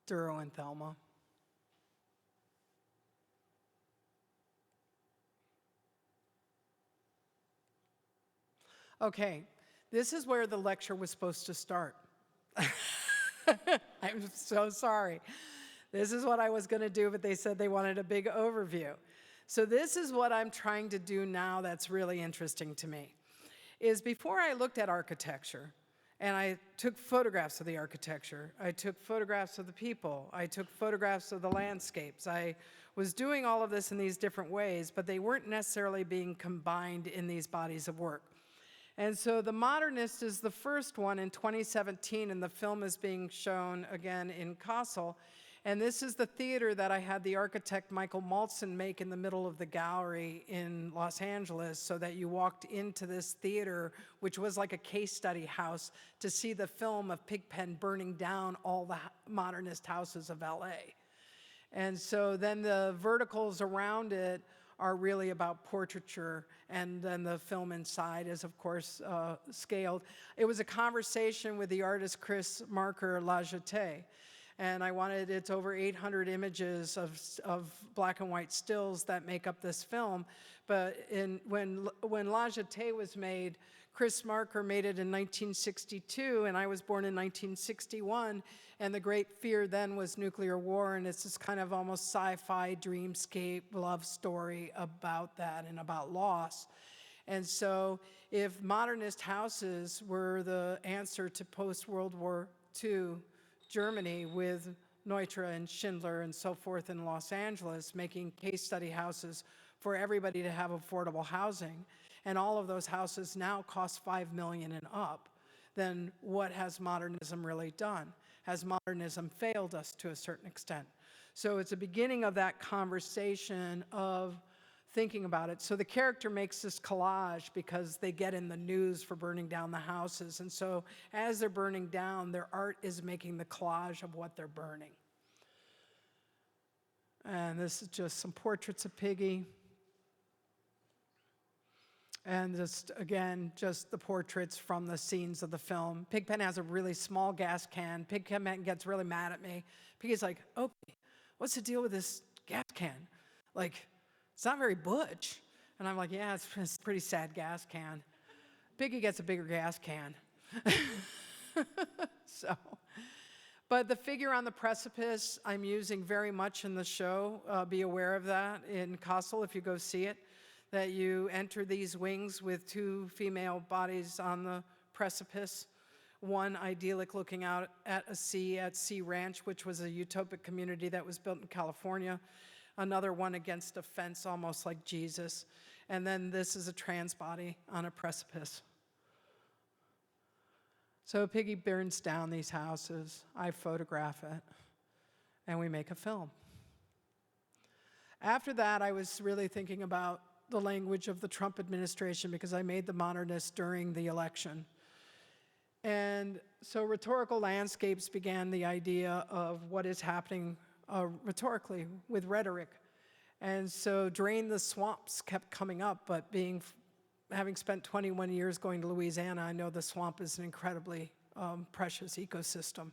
Duro and Thelma. Okay, this is where the lecture was supposed to start. I'm so sorry. This is what I was going to do, but they said they wanted a big overview. So this is what I'm trying to do now that's really interesting to me, is before I looked at architecture, and I took photographs of the architecture, I took photographs of the people, I took photographs of the landscapes. I was doing all of this in these different ways, but they weren't necessarily being combined in these bodies of work. And so The Modernist is the first one in 2017, and the film is being shown again in Kassel. And this is the theater that I had the architect Michael Maltzin make in the middle of the gallery in Los Angeles, so that you walked into this theater, which was like a case study house, to see the film of Pigpen burning down all the modernist houses of LA. And so then the verticals around it are really about portraiture, and then the film inside is, of course, scaled. It was a conversation with the artist Chris Marker La Jetée, and I wanted, it's over 800 images of black and white stills that make up this film. But when La Jetée was made, Chris Marker made it in 1962, and I was born in 1961, and the great fear then was nuclear war, and it's this kind of almost sci-fi dreamscape love story about that and about loss. And so if modernist houses were the answer to post-World War II Germany, with Neutra and Schindler and so forth in Los Angeles, making case study houses for everybody to have affordable housing, and all of those houses now cost $5 million and up, then what has modernism really done? Has modernism failed us to a certain extent? So it's a beginning of that conversation of thinking about it. So the character makes this collage because they get in the news for burning down the houses. And so as they're burning down, their art is making the collage of what they're burning. And this is just some portraits of Piggy. And just, again, just the portraits from the scenes of the film. Pigpen has a really small gas can. Pigpen gets really mad at me. Piggy's like, okay, what's the deal with this gas can? Like, it's not very butch. And I'm like, yeah, it's a pretty sad gas can. Piggy gets a bigger gas can. So, but the figure on the precipice, I'm using very much in the show. Be aware of that in Kassel if you go see it, that you enter these wings with two female bodies on the precipice One idyllic looking out at Sea Ranch, which was a utopic community that was built in California. Another one against a fence, almost like Jesus. And then this is a trans body on a precipice. So Piggy burns down these houses, I photograph it, and we make a film. After that, I was really thinking about the language of the Trump administration because I made the modernist during the election. And so rhetorical landscapes began the idea of what is happening rhetorically with rhetoric. And so Drain the Swamps kept coming up, but having spent 21 years going to Louisiana, I know the swamp is an incredibly precious ecosystem.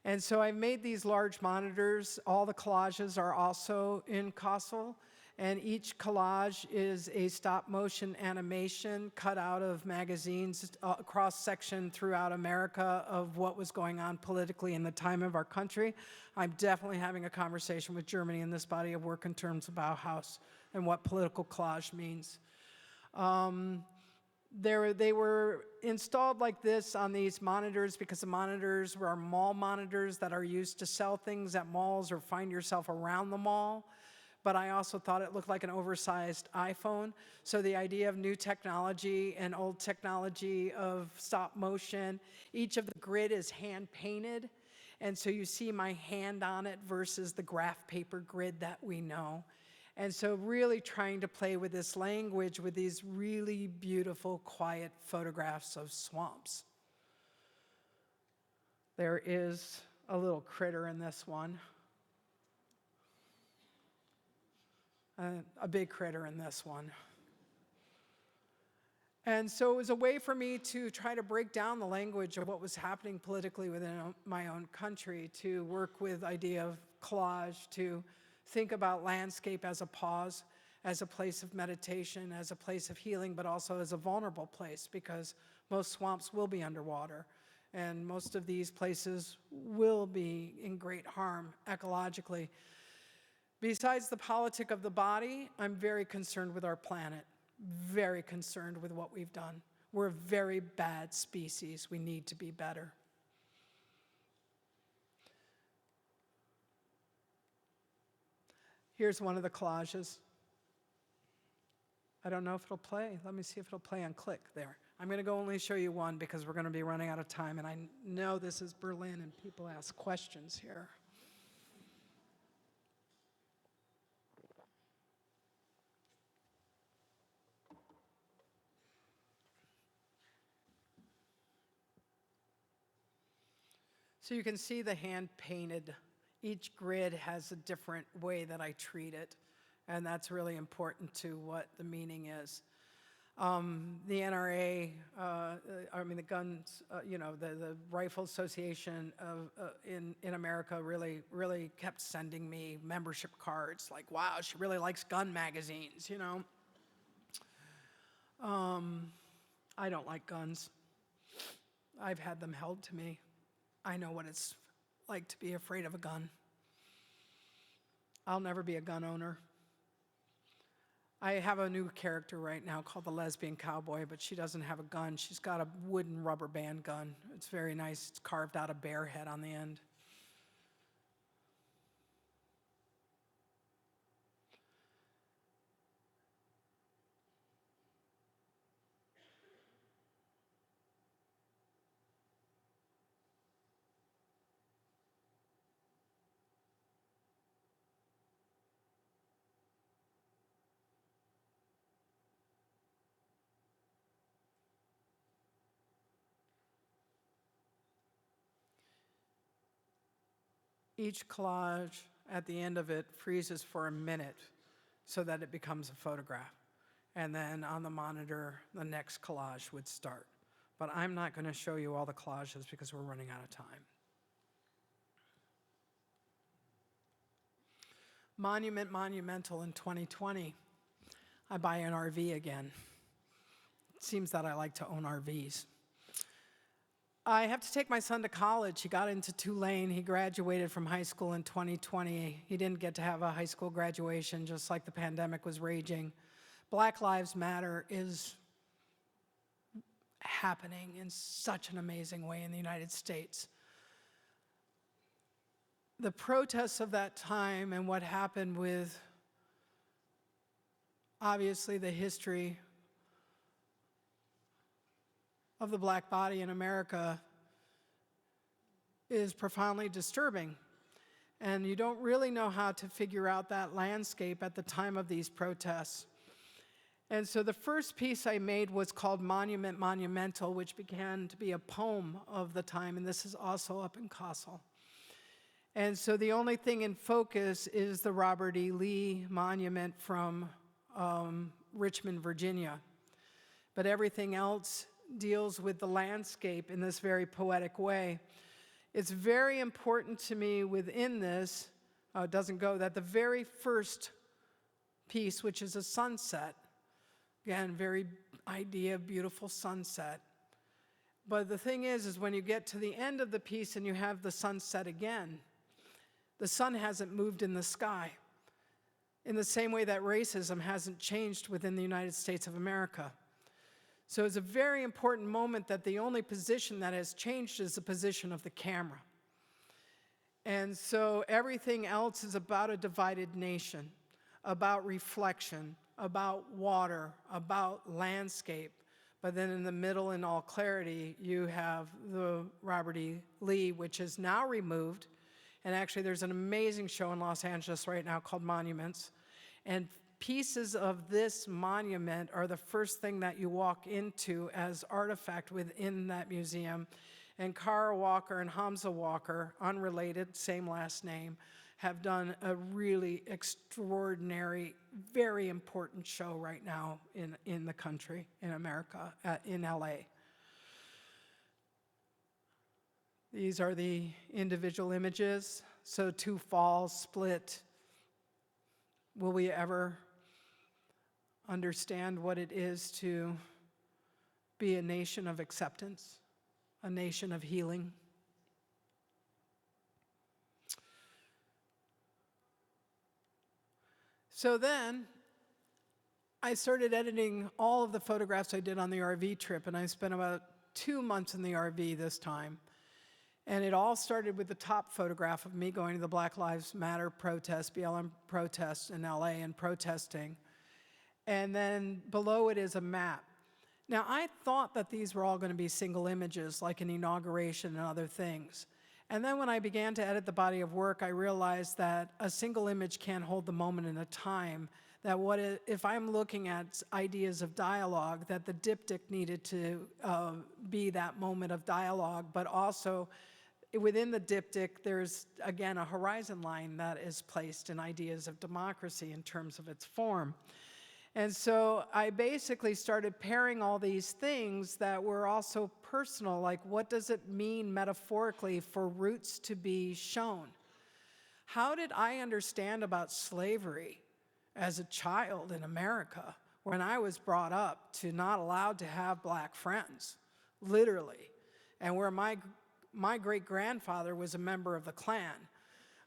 And so I made these large monitors. All the collages are also in Kossel, and each collage is a stop-motion animation cut out of magazines, cross-section throughout America of what was going on politically in the time of our country. I'm definitely having a conversation with Germany in this body of work in terms of Bauhaus and what political collage means. They were installed like this on these monitors because the monitors were mall monitors that are used to sell things at malls or find yourself around the mall. But I also thought it looked like an oversized iPhone. So the idea of new technology and old technology of stop motion, each of the grid is hand painted. And so you see my hand on it versus the graph paper grid that we know. And so really trying to play with this language with these really beautiful, quiet photographs of swamps. There is a little critter in this one. A big critter in this one. And so it was a way for me to try to break down the language of what was happening politically within my own country, to work with idea of collage, to think about landscape as a pause, as a place of meditation, as a place of healing, but also as a vulnerable place, because most swamps will be underwater, and most of these places will be in great harm ecologically. Besides the politic of the body, I'm very concerned with our planet, very concerned with what we've done. We're a very bad species. We need to be better. Here's one of the collages. I don't know if it'll play. Let me see if it'll play on click there. I'm going to go only show you one because we're going to be running out of time, and I know this is Berlin and people ask questions here. So you can see the hand-painted. Each grid has a different way that I treat it, and that's really important to what the meaning is. The NRA, the guns, the Rifle Association in America really kept sending me membership cards, like, wow, she really likes gun magazines, you know. I don't like guns. I've had them held to me. I know what it's like to be afraid of a gun. I'll never be a gun owner. I have a new character right now called the Lesbian Cowboy, but she doesn't have a gun. She's got a wooden rubber band gun. It's very nice. It's carved out a bear head on the end. Each collage, at the end of it, freezes for a minute so that it becomes a photograph. And then on the monitor, the next collage would start. But I'm not going to show you all the collages because we're running out of time. Monumental in 2020. I buy an RV again. It seems that I like to own RVs. I have to take my son to college. He got into Tulane. He graduated from high school in 2020. He didn't get to have a high school graduation, just like the pandemic was raging. Black Lives Matter is happening in such an amazing way in the United States. The protests of that time and what happened with, obviously, the history of the black body in America is profoundly disturbing. And you don't really know how to figure out that landscape at the time of these protests. And so the first piece I made was called Monument Monumental, which began to be a poem of the time, and this is also up in Kassel. And so the only thing in focus is the Robert E. Lee monument from Richmond, Virginia. But everything else deals with the landscape in this very poetic way. It's very important to me within this, it doesn't go, that the very first piece, which is a sunset, again, very idea of beautiful sunset. But the thing is when you get to the end of the piece and you have the sunset again, the sun hasn't moved in the sky in the same way that racism hasn't changed within the United States of America. So it's a very important moment that the only position that has changed is the position of the camera. And so everything else is about a divided nation, about reflection, about water, about landscape. But then in the middle, in all clarity, you have the Robert E. Lee, which is now removed. And actually, there's an amazing show in Los Angeles right now called Monuments. And pieces of this monument are the first thing that you walk into as artifact within that museum. And Kara Walker and Hamza Walker, unrelated, same last name, have done a really extraordinary, very important show right now in the country, in America, in LA. These are the individual images. So two falls, split. Will we ever understand what it is to be a nation of acceptance, a nation of healing? So then, I started editing all of the photographs I did on the RV trip, and I spent about 2 months in the RV this time. And it all started with the top photograph of me going to the Black Lives Matter protest, BLM protest in LA and protesting. And then below it is a map. Now, I thought that these were all going to be single images, like an inauguration and other things. And then when I began to edit the body of work, I realized that a single image can't hold the moment in a time, that if I'm looking at ideas of dialogue, that the diptych needed to be that moment of dialogue, but also within the diptych, there's, again, a horizon line that is placed in ideas of democracy in terms of its form. And so I basically started pairing all these things that were also personal, like what does it mean metaphorically for roots to be shown? How did I understand about slavery as a child in America when I was brought up to not allowed to have black friends, literally, and where my great-grandfather was a member of the Klan,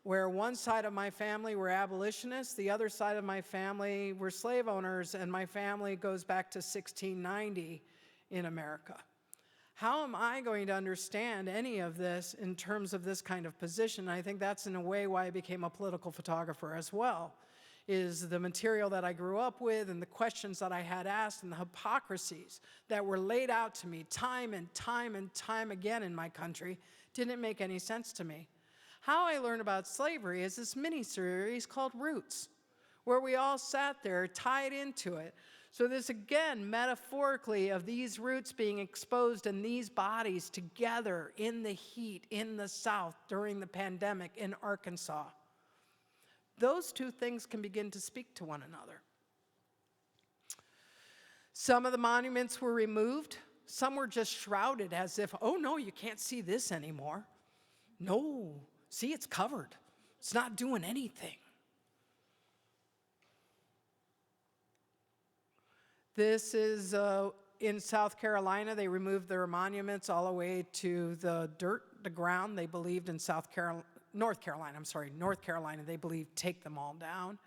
where one side of my family were abolitionists, the other side of my family were slave owners, and my family goes back to 1690 in America. How am I going to understand any of this in terms of this kind of position? I think that's in a way why I became a political photographer as well, is the material that I grew up with and the questions that I had asked and the hypocrisies that were laid out to me time and time and time again in my country didn't make any sense to me. How I learned about slavery is this mini-series called Roots, where we all sat there tied into it. So this, again, metaphorically of these roots being exposed and these bodies together in the heat in the South during the pandemic in Arkansas. Those two things can begin to speak to one another. Some of the monuments were removed. Some were just shrouded as if, oh no, you can't see this anymore. No. See, it's covered. It's not doing anything. This is in South Carolina. They removed their monuments all the way to the dirt, the ground. They believed in North Carolina, they believed take them all down.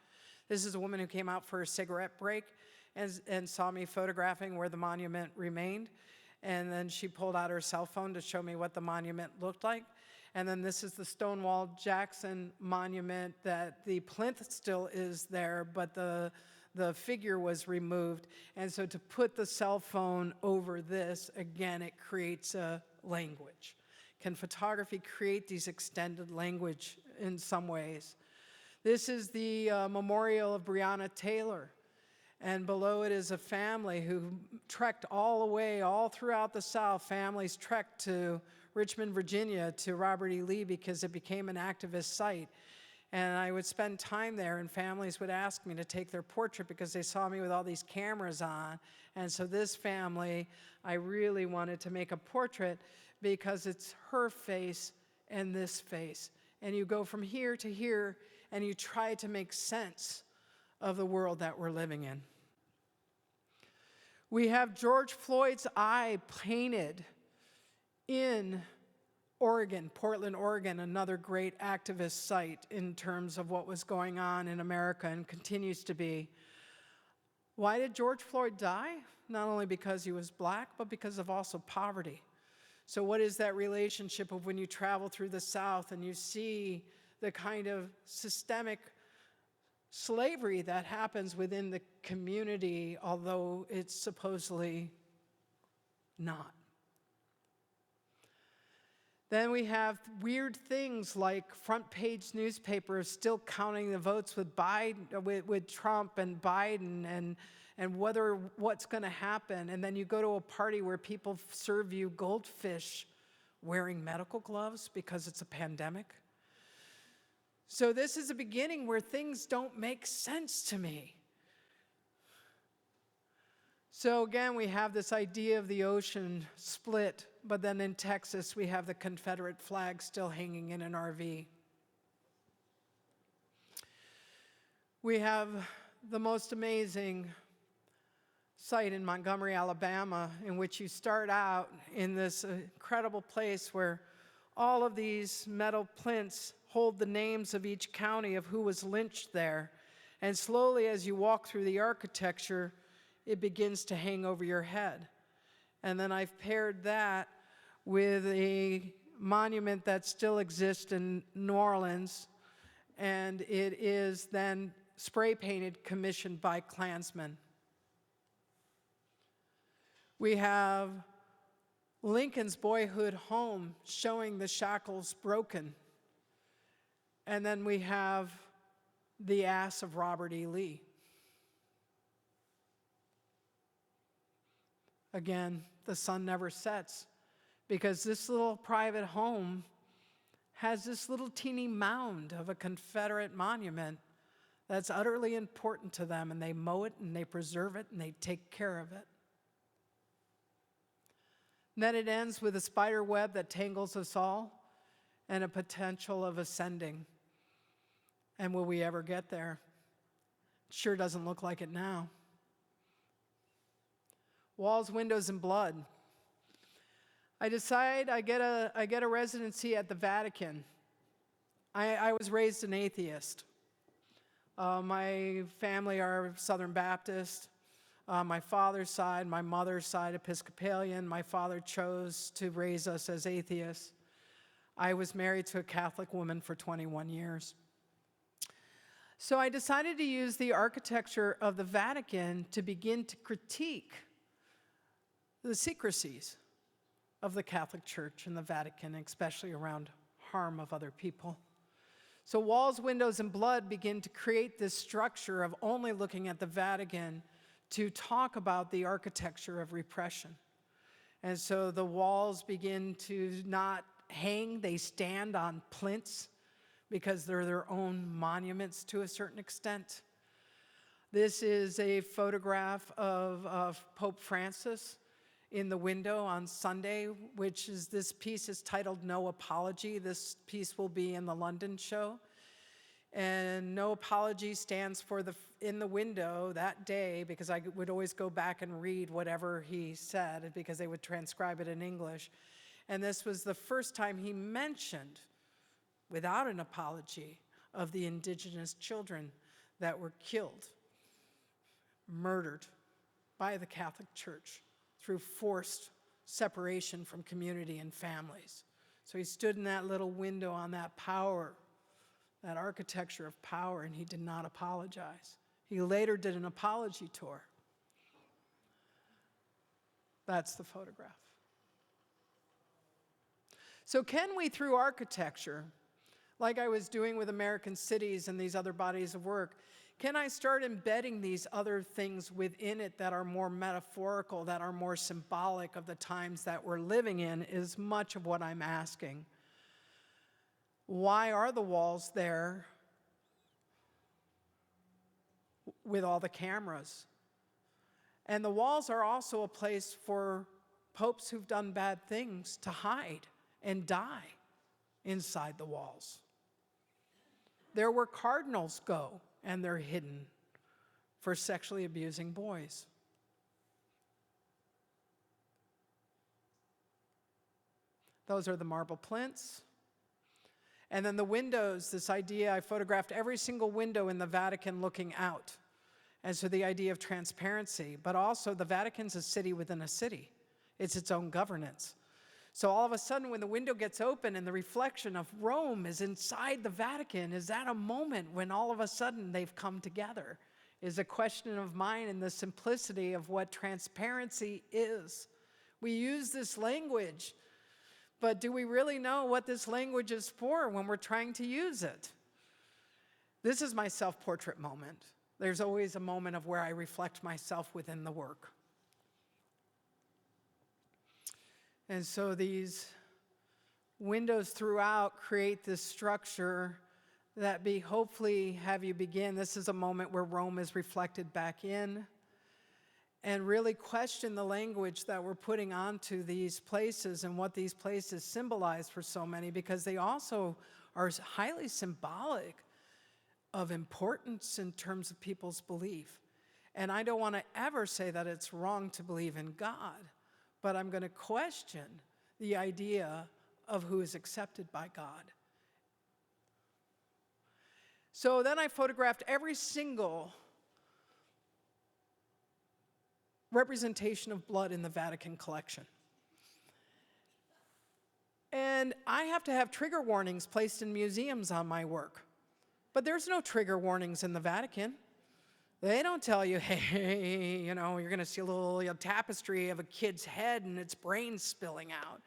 This is a woman who came out for a cigarette break and saw me photographing where the monument remained. And then she pulled out her cell phone to show me what the monument looked like. And then this is the Stonewall Jackson monument that the plinth still is there, but the figure was removed. And so to put the cell phone over this, again, it creates a language. Can photography create these extended language in some ways? This is the memorial of Breonna Taylor. And below it is a family who trekked all the way, all throughout the South. Families trekked to Richmond, Virginia, to Robert E. Lee because it became an activist site. And I would spend time there, and families would ask me to take their portrait because they saw me with all these cameras on. And so this family, I really wanted to make a portrait because it's her face and this face. And you go from here to here, and you try to make sense of the world that we're living in. We have George Floyd's eye painted in Oregon, Portland, Oregon, another great activist site in terms of what was going on in America and continues to be. Why did George Floyd die? Not only because he was black, but because of also poverty. So what is that relationship of when you travel through the South and you see the kind of systemic slavery that happens within the community, although it's supposedly not? Then we have weird things like front page newspapers still counting the votes with Biden, with Trump and Biden, and what's going to happen. And then you go to a party where people serve you goldfish wearing medical gloves because it's a pandemic. So this is a beginning where things don't make sense to me. So again, we have this idea of the ocean split, but then in Texas, we have the Confederate flag still hanging in an RV. We have the most amazing site in Montgomery, Alabama, in which you start out in this incredible place where all of these metal plinths hold the names of each county of who was lynched there. And slowly, as you walk through the architecture, it begins to hang over your head. And then I've paired that with a monument that still exists in New Orleans, and it is then spray painted, commissioned by Klansmen. We have Lincoln's boyhood home showing the shackles broken. And then we have the ass of Robert E. Lee. Again, the sun never sets because this little private home has this little teeny mound of a Confederate monument that's utterly important to them, and they mow it and they preserve it and they take care of it. And then it ends with a spider web that tangles us all and a potential of ascending. And will we ever get there? It sure doesn't look like it now. Walls, windows, and blood. I decide I get a residency at the Vatican. I was raised an atheist. My family are Southern Baptist. My father's side, my mother's side, Episcopalian. My father chose to raise us as atheists. I was married to a Catholic woman for 21 years. So I decided to use the architecture of the Vatican to begin to critique the secrecies of the Catholic Church and the Vatican, especially around harm of other people. So walls, windows, and blood begin to create this structure of only looking at the Vatican to talk about the architecture of repression. And so the walls begin to not hang, they stand on plinths because they're their own monuments to a certain extent. This is a photograph of Pope Francis in the window on Sunday, which is, this piece is titled No Apology. This piece will be in the London show. And No Apology stands for in the window that day, because I would always go back and read whatever he said because they would transcribe it in English. And this was the first time he mentioned, without an apology, of the indigenous children that were killed, murdered by the Catholic Church through forced separation from community and families. So he stood in that little window on that power, that architecture of power, and he did not apologize. He later did an apology tour. That's the photograph. So can we, through architecture, like I was doing with American cities and these other bodies of work, can I start embedding these other things within it that are more metaphorical, that are more symbolic of the times that we're living in, is much of what I'm asking. Why are the walls there with all the cameras? And the walls are also a place for popes who've done bad things to hide and die inside the walls. There where cardinals go, and they're hidden for sexually abusing boys. Those are the marble plinths. And then the windows, this idea, I photographed every single window in the Vatican looking out. And so the idea of transparency, but also the Vatican's a city within a city. It's its own governance. So all of a sudden, when the window gets open and the reflection of Rome is inside the Vatican, is that a moment when all of a sudden they've come together? Is a question of mine and the simplicity of what transparency is. We use this language, but do we really know what this language is for when we're trying to use it? This is my self-portrait moment. There's always a moment of where I reflect myself within the work. And so these windows throughout create this structure that hopefully have you begin. This is a moment where Rome is reflected back in, and really question the language that we're putting onto these places and what these places symbolize for so many, because they also are highly symbolic of importance in terms of people's belief. And I don't want to ever say that it's wrong to believe in God, but I'm going to question the idea of who is accepted by God. So then I photographed every single representation of blood in the Vatican collection. And I have to have trigger warnings placed in museums on my work. But there's no trigger warnings in the Vatican. They don't tell you, hey, you're going to see a little tapestry of a kid's head and its brain spilling out.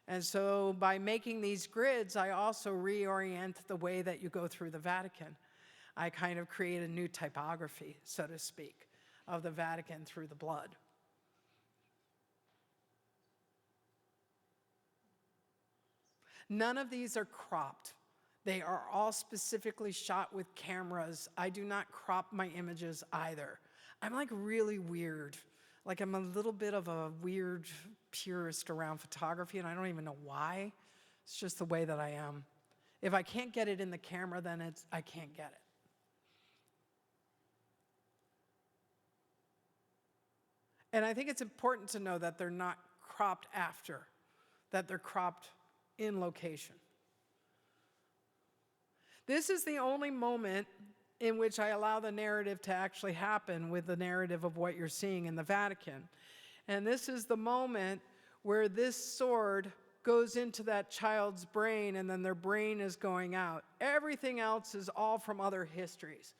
And so by making these grids, I also reorient the way that you go through the Vatican. I kind of create a new typography, so to speak, of the Vatican through the blood. None of these are cropped. They are all specifically shot with cameras. I do not crop my images either. I'm like really weird. Like I'm a little bit of a weird purist around photography, and I don't even know why. It's just the way that I am. If I can't get it in the camera, then I can't get it. And I think it's important to know that they're not cropped after, that they're cropped in location. This is the only moment in which I allow the narrative to actually happen with the narrative of what you're seeing in the Vatican. And this is the moment where this sword goes into that child's brain and then their brain is going out. Everything else is all from other histories.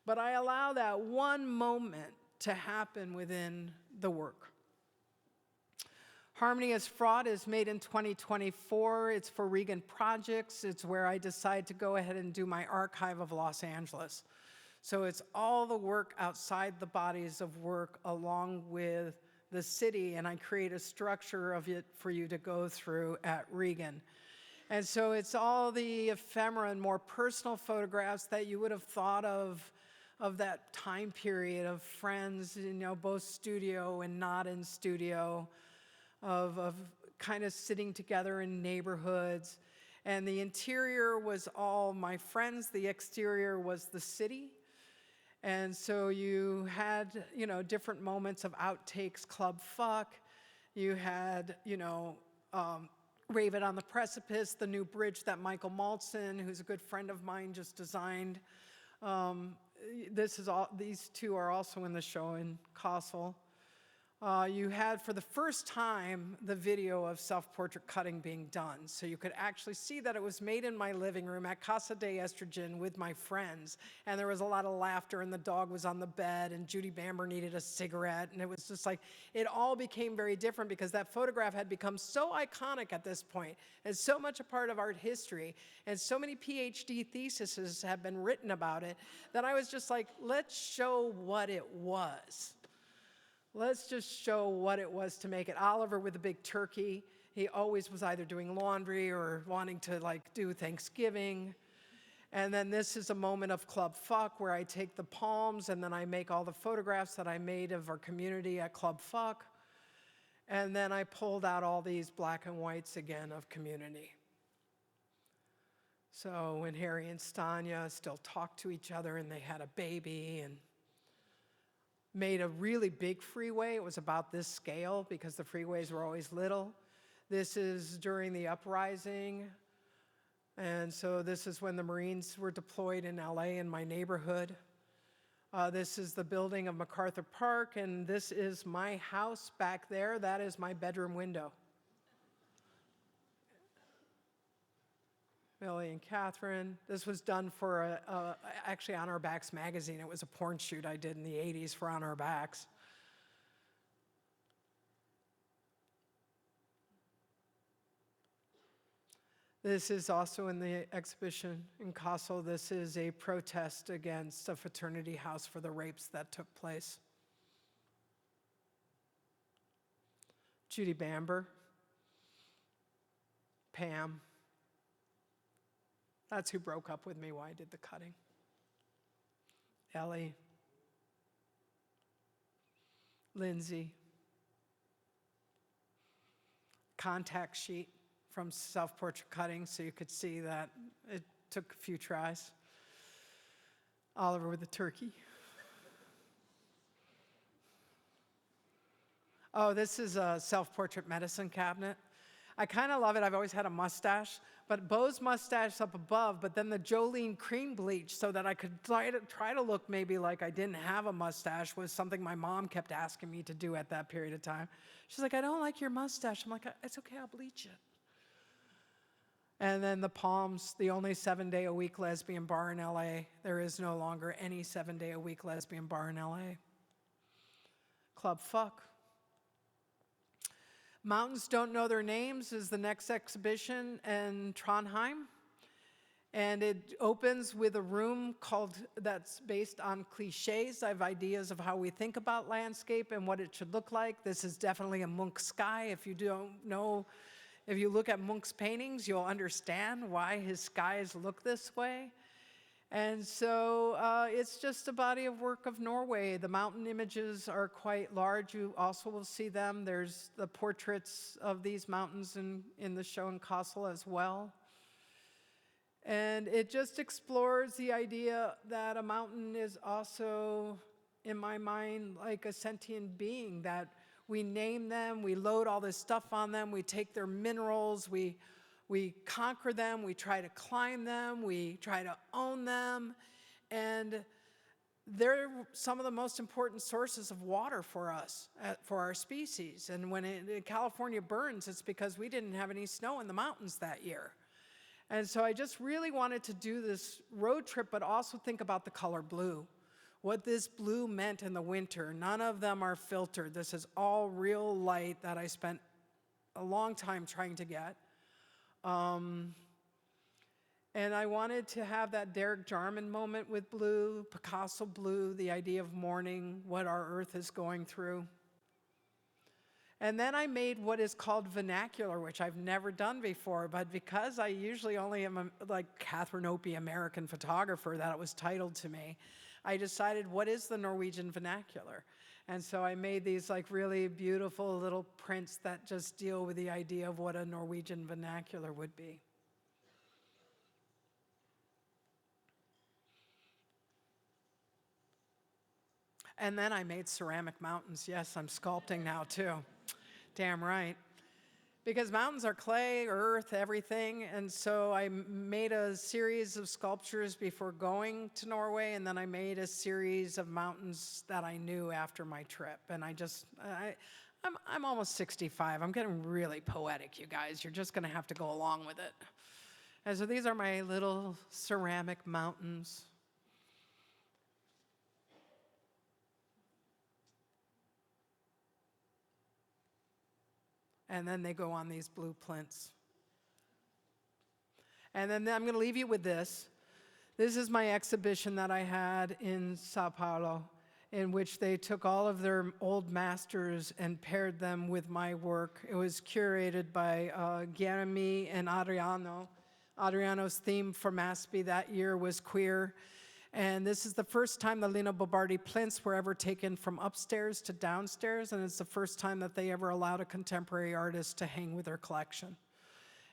But I allow that one moment to happen within the work. Harmony is Fraught is made in 2024. It's for Regan Projects. It's where I decide to go ahead and do my archive of Los Angeles. So it's all the work outside the bodies of work along with the city, and I create a structure of it for you to go through at Regan. And so it's all the ephemera and more personal photographs that you would have thought of that time period of friends, both studio and not in studio, of kind of sitting together in neighborhoods. And the interior was all my friends, the exterior was the city. And so you had, different moments of outtakes, Club Fuck. You had, Raven on the Precipice, the new bridge that Michael Maltson, who's a good friend of mine, just designed. These two are also in the show in Kassel. you had for the first time the video of self-portrait cutting being done. So you could actually see that it was made in my living room at Casa de Estrogen with my friends. And there was a lot of laughter, and the dog was on the bed, and Judy Bamber needed a cigarette. And it was just like, it all became very different because that photograph had become so iconic at this point and so much a part of art history. And so many PhD theses have been written about it that I was just like, let's show what it was. Let's just show what it was to make it. Oliver with a big turkey. He always was either doing laundry or wanting to like do Thanksgiving. And then this is a moment of Club Fuck where I take the palms and then I make all the photographs that I made of our community at Club Fuck. And then I pulled out all these black and whites again of community. So when Harry and Stanya still talked to each other and they had a baby, and made a really big freeway. It was about this scale because the freeways were always little. This is during the uprising. And so this is when the Marines were deployed in LA in my neighborhood. This is the building of MacArthur Park, and this is my house back there. That is my bedroom window. Billy and Catherine. This was done for actually On Our Backs magazine. It was a porn shoot I did in the 80s for On Our Backs. This is also in the exhibition in Kassel. This is a protest against a fraternity house for the rapes that took place. Judy Bamber, Pam. That's who broke up with me while I did the cutting. Ellie, Lindsay. Contact sheet from self-portrait cutting so you could see that it took a few tries. Oliver with the turkey. Oh, this is a self-portrait medicine cabinet. I kind of love it. I've always had a mustache, but Beau's mustache up above, but then the Jolene cream bleach so that I could try to look maybe like I didn't have a mustache was something my mom kept asking me to do at that period of time. She's like, I don't like your mustache. I'm like, it's okay, I'll bleach it. And then the Palms, the only 7-day-a-week lesbian bar in LA. There is no longer any 7-day-a-week lesbian bar in LA. Club Fuck. Mountains Don't Know Their Names is the next exhibition in Trondheim. And it opens with a room that's based on cliches. I have ideas of how we think about landscape and what it should look like. This is definitely a Munch sky. If you don't know, if you look at Munch's paintings, you'll understand why his skies look this way. And so it's just a body of work of Norway. The mountain images are quite large. You also will see them. There's the portraits of these mountains in the show in Kassel as well. And it just explores the idea that a mountain is also, in my mind, like a sentient being, that we name them, we load all this stuff on them, we take their minerals, we conquer them, we try to climb them, we try to own them, and they're some of the most important sources of water for us, for our species. And when California burns, it's because we didn't have any snow in the mountains that year. And so I just really wanted to do this road trip, but also think about the color blue, what this blue meant in the winter. None of them are filtered. This is all real light that I spent a long time trying to get. And I wanted to have that Derek Jarman moment with blue, Picasso blue, the idea of mourning, what our earth is going through. And then I made what is called vernacular, which I've never done before, but because I usually only am like Catherine Opie, American photographer, that it was titled to me, I decided, what is the Norwegian vernacular? And so I made these like really beautiful little prints that just deal with the idea of what a Norwegian vernacular would be. And then I made ceramic mountains. Yes, I'm sculpting now too. Damn right. because mountains are clay, earth, everything. And so I made a series of sculptures before going to Norway, and then I made a series of mountains that I knew after my trip. And I'm almost 65. I'm getting really poetic, you guys. You're just gonna have to go along with it. And so these are my little ceramic mountains. And then they go on these blue plinths. And then I'm going to leave you with this. This is my exhibition that I had in Sao Paulo, in which they took all of their old masters and paired them with my work. It was curated by Guilherme and Adriano. Adriano's theme for MASPI that year was queer. And this is the first time the Lino Bobardi plinths were ever taken from upstairs to downstairs, and it's the first time that they ever allowed a contemporary artist to hang with their collection.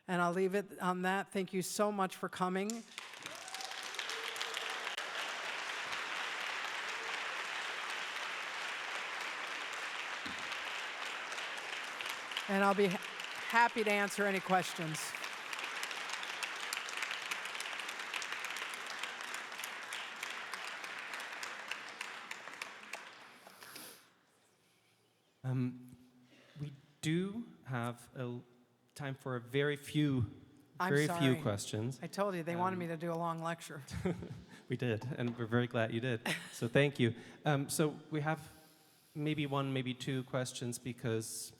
And I'll leave it on that. Thank you so much for coming. And I'll be happy to answer any questions. We do have time for a very few I'm sorry. questions. I told you, they wanted me to do a long lecture. We did, and we're very glad you did. So thank you. So we have maybe one, maybe two questions because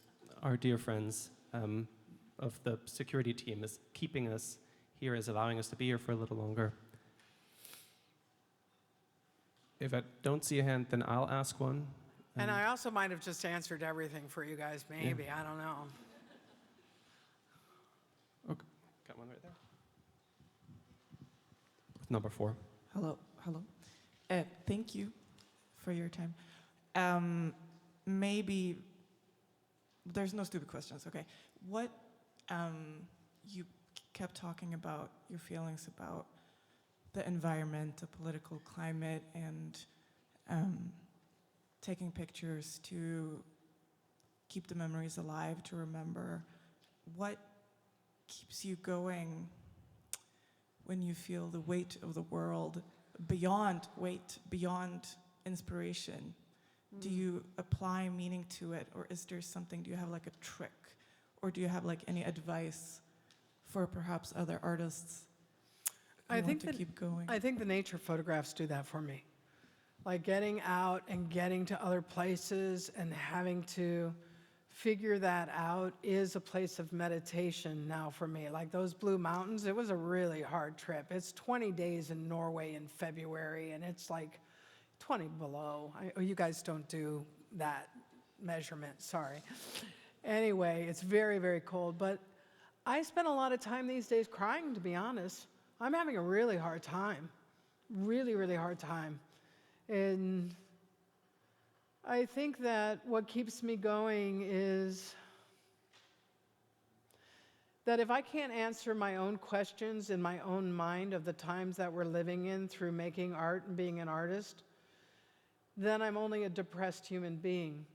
our dear friends of the security team is keeping us here, is allowing us to be here for a little longer. If I don't see a hand, then I'll ask one. And I also might have just answered everything for you guys, maybe. I don't know. Okay, got one right there. With number 4. Hello. Thank you for your time. Maybe, there's no stupid questions, okay. What, you kept talking about your feelings about the environment, the political climate, and taking pictures to keep the memories alive, to remember. What keeps you going when you feel the weight of the world beyond weight, beyond inspiration? Do you apply meaning to it, or is there something, do you have like a trick? Or do you have like any advice for perhaps other artists who want to keep going? I think the nature photographs do that for me. Like getting out and getting to other places and having to figure that out is a place of meditation now for me. Like those Blue Mountains, it was a really hard trip. It's 20 days in Norway in February, and it's like 20 below. You guys don't do that measurement, sorry. Anyway, it's very, very cold. But I spend a lot of time these days crying, to be honest. I'm having a really hard time, really, really hard time. And I think that what keeps me going is that if I can't answer my own questions in my own mind of the times that we're living in through making art and being an artist, then I'm only a depressed human being.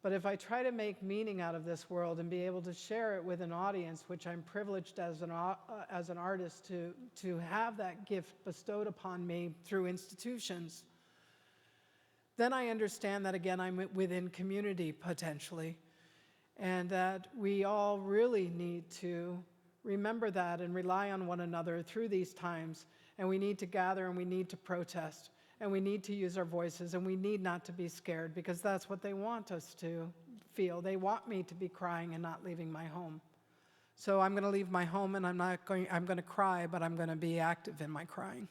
But if I try to make meaning out of this world and be able to share it with an audience, which I'm privileged as an artist to have that gift bestowed upon me through institutions, then I understand that, again, I'm within community potentially, and that we all really need to remember that and rely on one another through these times, and we need to gather and we need to protest, and we need to use our voices, and we need not to be scared, because that's what they want us to feel. They want me to be crying and not leaving my home. So I'm going to leave my home, and I'm going to cry, but I'm going to be active in my crying.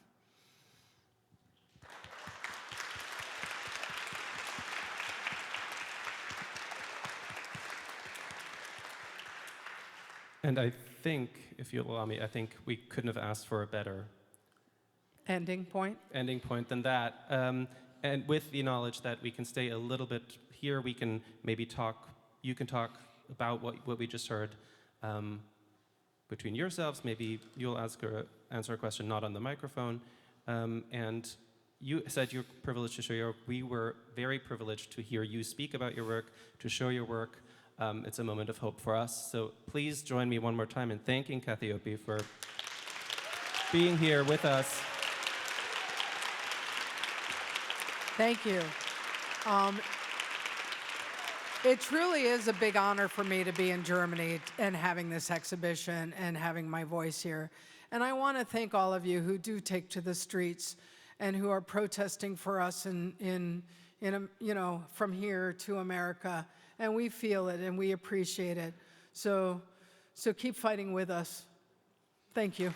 And I think, if you'll allow me, I think we couldn't have asked for a better Ending point? ending point than that. And with the knowledge that we can stay a little bit here, we can maybe talk, you can talk about what we just heard between yourselves. Maybe you'll answer a question not on the microphone. And you said you're privileged to show your work. We were very privileged to hear you speak about your work, to show your work. It's a moment of hope for us. So please join me one more time in thanking Cathy Opie for being here with us. Thank you. It truly is a big honor for me to be in Germany and having this exhibition and having my voice here. And I want to thank all of you who do take to the streets and who are protesting for us in from here to America. And we feel it and we appreciate it. So keep fighting with us. Thank you.